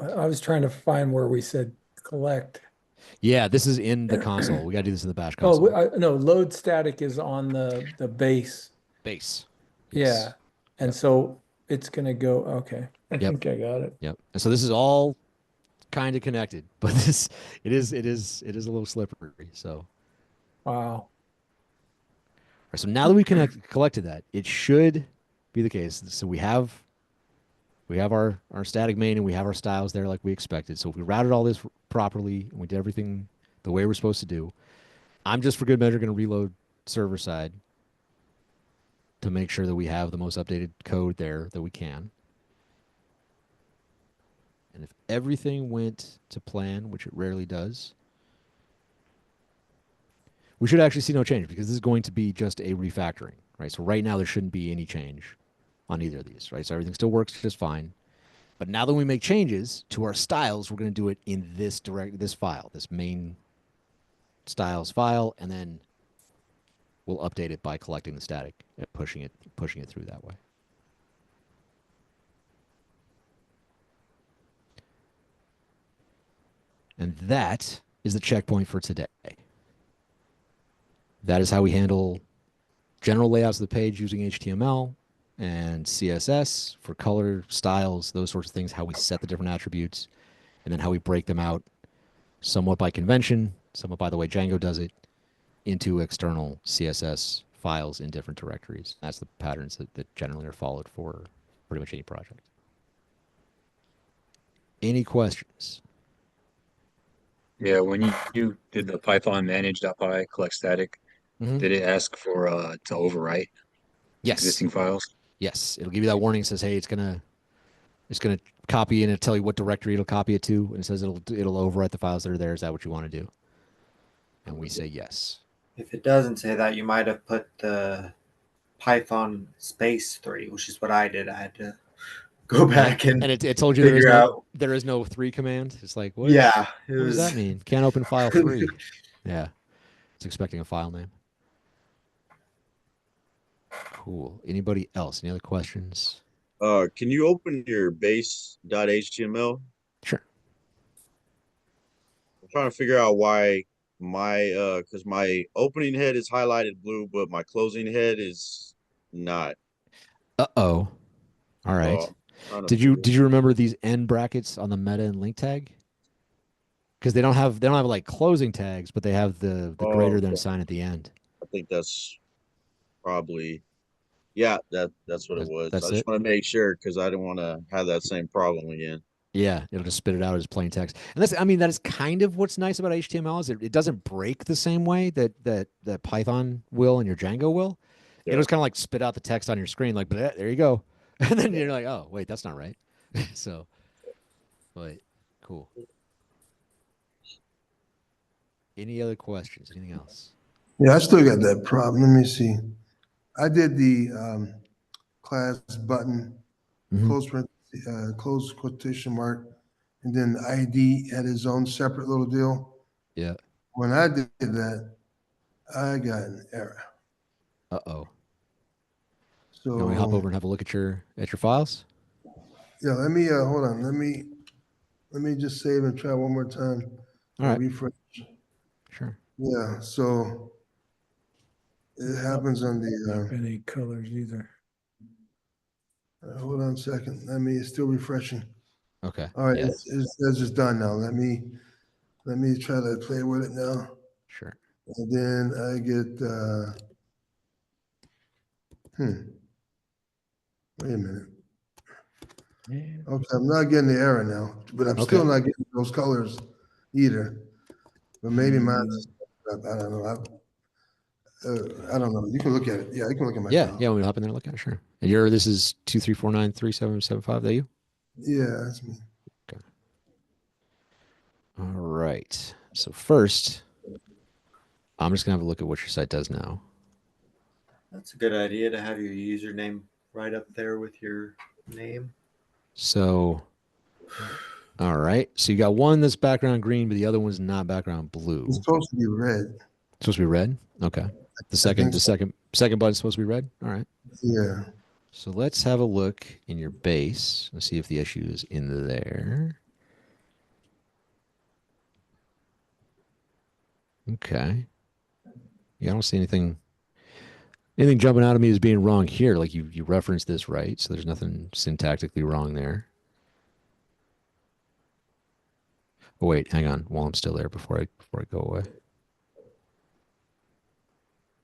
I was trying to find where we said collect. Yeah, this is in the console. We got to do this in the bash Oh, console. no, load static is on the base. Base. Yeah. Yes. And Yep. so it's gonna go, okay. I Yep. think I got it. Yep. And so this is all kind of connected, but this it is a little slippery. So, all Wow. right, so now that we collected that, it should be the case. So we have our static main and we have our styles there like we expected. So if we routed all this properly and we did everything the way we're supposed to do, I'm just for good measure going to reload server side to make sure that we have the most updated code there that we can. And if everything went to plan, which it rarely does, we should actually see no change because this is going to be just a refactoring, right? So right now there shouldn't be any change on either of these, right? So everything still works just fine. But now that we make changes to our styles, we're going to do it in this file, this main styles file, and then we'll update it by collecting the static and pushing it through that way. And that is the checkpoint for today. That is how we handle general layouts of the page using HTML and CSS for color, styles, those sorts of things, how we set the different attributes, and then how we break them out somewhat by convention, somewhat by the way Django does it, into external CSS files in different directories. That's the patterns that generally are followed for pretty much any project. Any questions? Yeah, when you did the Python manage.py collect static, Mhm. did it ask for to overwrite Yes. existing files? Yes. It'll give you that warning that says, hey, it's gonna copy and it'll tell you what directory it'll copy it to, and it says it'll overwrite the files that are there. Is that what you want to do? And we say yes. If it doesn't say that, you might have put the Python space 3, which is what I did. I had to go back and it told you figure out. there is no 3 command. It's like, what? Yeah, it What was. does that mean? Can't open file 3. Yeah. It's expecting a file name. Cool. Anybody else? Any other questions? Can you open your base.html? Sure. I'm trying to figure out why my because my opening head is highlighted blue, but my closing head is not. Uh-oh. All right. Trying to Did you figure- remember these end brackets on the meta and link tag? Because they don't have like closing tags, but they have the Oh, greater than okay. sign at the end. I think that's probably. Yeah, that's what it was. That's I just it? want to make sure because I didn't want to have that same problem again. Yeah, it'll just spit it out as plain text. And that is kind of what's nice about HTML is it doesn't break the same way that Python will and your Django will. Yeah. It'll just kind of like spit out the text on your screen, like, but there you go. And then you're like, oh, wait, that's not right. So, but cool. Any other questions? Anything else? Yeah, I still got that problem. Let me see. I did the class button, Mhm. close quotation mark, and then ID had his own separate little deal. Yeah. When I did that, I got an error. Uh-oh. So You want me to hop over and have a look at your files? yeah, let me hold on. Let me just save and try one more time. All right. Refresh. Sure. Yeah, so it happens on the. Any colors either. Hold on a second. It's still refreshing. Okay. All right, Yeah. it's just done now. Let me Let me try to play with it now. Sure. And then I get, wait a minute. Okay, I'm not getting the error now, but I'm still Okay. not getting those colors either. But maybe mine's, I don't know. I don't know. You can look at it. Yeah, you can look at my Yeah. file. Yeah. We'll hop in there and look at it. Sure. And this is 234937775. That you? Yeah, that's me. All right. So first, I'm just gonna have a look at what your site does now. That's a good idea to have your username right up there with your name. So, all right. So you got one that's background green, but the other one's not background blue. It's supposed to be red. It's supposed to be red. Okay. The think so. second button's supposed to be red. All right. Yeah. So let's have a look in your base. Let's see if the issue is in there. Okay. Yeah, I don't see anything jumping out of me as being wrong here. Like you referenced this right, so there's nothing syntactically wrong there. Oh wait, hang on. While I'm still there before I go away.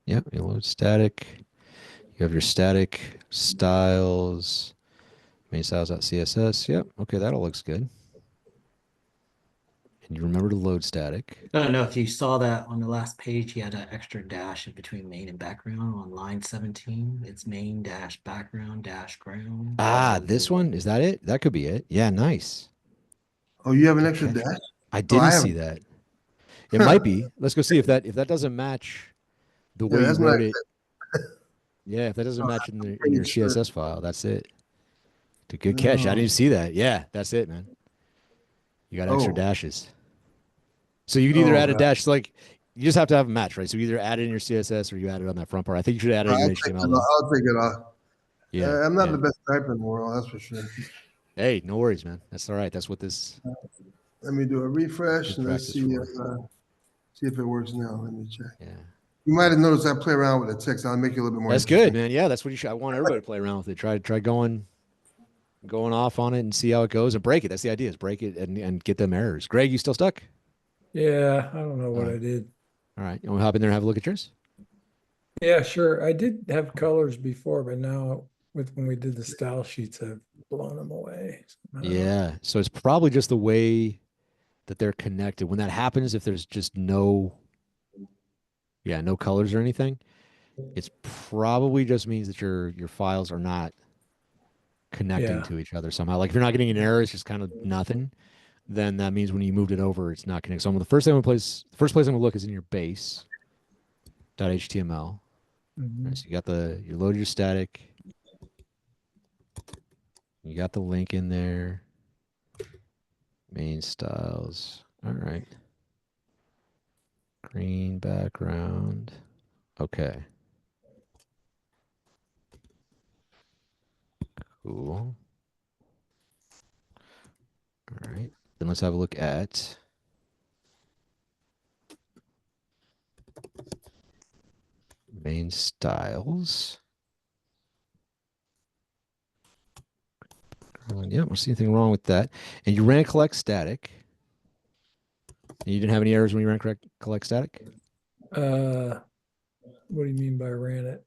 Yep, you load static. You have your static styles, main styles.css. Yep, okay, that all looks good. And you remember to load static. I don't know if you saw that on the last page, he had an extra dash in between main and background on line 17. It's main dash background dash ground. Ah, this one? Is that it? That could be it. Yeah, nice. Oh, you have an extra Okay. dash? I didn't haven't. see that. It might be. Let's go see if that doesn't match the way you that's wrote not- it. Yeah, if that doesn't match in your pretty sure. CSS file, that's it. Good catch. I didn't see that. Yeah, that's it, man. You got extra Oh. dashes. So you can either Oh, add a God. dash, like you just have to have a match, right? So you either add it in your CSS or you add it on that front part. I think you should add it in I'll your take it HTML. Though. off. I'll take it off. Yeah. I'm not yeah. the best typer in the world, that's for sure. Hey, no worries, man. That's all right. That's what this. Let me do a refresh Good and let's practice see if it works now. Let me check. Yeah. You might have noticed I play around with the text. I'll make it a little bit more. That's interesting. good, man. Yeah, that's what you should. I want everybody to play around with it. Try going off on it and see how it goes and break it. That's the idea: is break it and get them errors. Greg, you still stuck? Yeah, I don't know what Alright. I did. All right, you want to hop in there and have a look at yours? Yeah, sure. I did have colors before, but now when we did the style sheets, I've blown them away. Yeah. So it's probably just the way that they're connected. When that happens, if there's just no colors or anything, it's probably just means that your files are not connecting Yeah. to each other somehow. Like if you're not getting an error, it's just kind of nothing. Then that means when you moved it over, it's not connected. So the first place I'm gonna look is in your base.html. All right, so you loaded your static. You got the link in there. Main styles. All right. Green background. Okay. Cool. All right. Then let's have a look at main styles. Yeah, I don't see anything wrong with that. And you ran collect static. And you didn't have any errors when you ran collect static? What do you mean by ran it?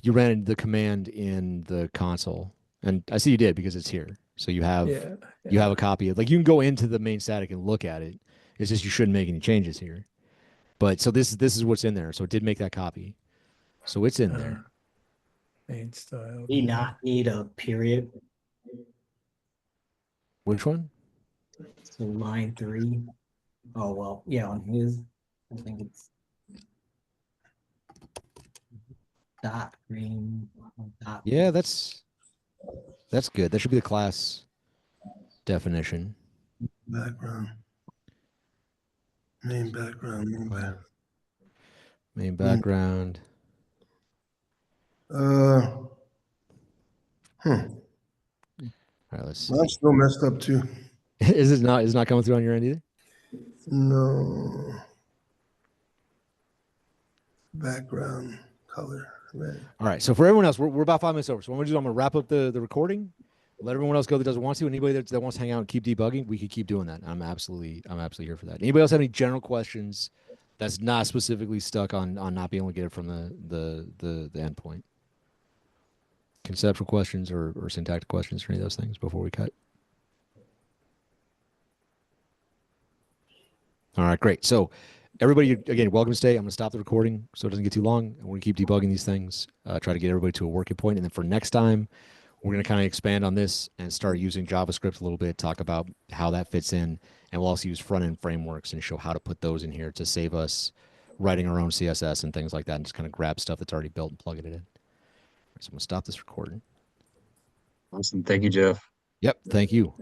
You ran the command in the console. And I see you did because it's here. So you have you have a copy of, like, you can go into the main static and look at it. It's just you shouldn't make any changes here. But so this is what's in there. So it did make that copy. So it's in there. Main style. Do you not need a period? Which one? So line 3. Oh, well, yeah, on his, I think it's dot green. Dot Yeah, that's good. That should be the class definition. Background. Main background. Main background. Huh. All right, let's see. Mine's still messed up too. Is it not coming through on your end either? No. Background color. Red. All right. So for everyone else, we're about 5 minutes over. So what I'm gonna do, I'm gonna wrap up the recording. let everyone else go that doesn't want to. Anybody that wants to hang out and keep debugging, we could keep doing that. I'm absolutely here for that. Anybody else have any general questions that's not specifically stuck on not being able to get it from the endpoint? Conceptual questions or syntactic questions or any of those things before we cut? All right, great. So everybody, again, welcome to stay. I'm going to stop the recording so it doesn't get too long. We're going to keep debugging these things, try to get everybody to a working point. And then for next time, we're going to kind of expand on this and start using JavaScript a little bit, talk about how that fits in. And we'll also use front-end frameworks and show how to put those in here to save us writing our own CSS and things like that and just kind of grab stuff that's already built and plug it in. So I'm going to stop this recording. Awesome. Thank you, Jeff. Yep, thank you.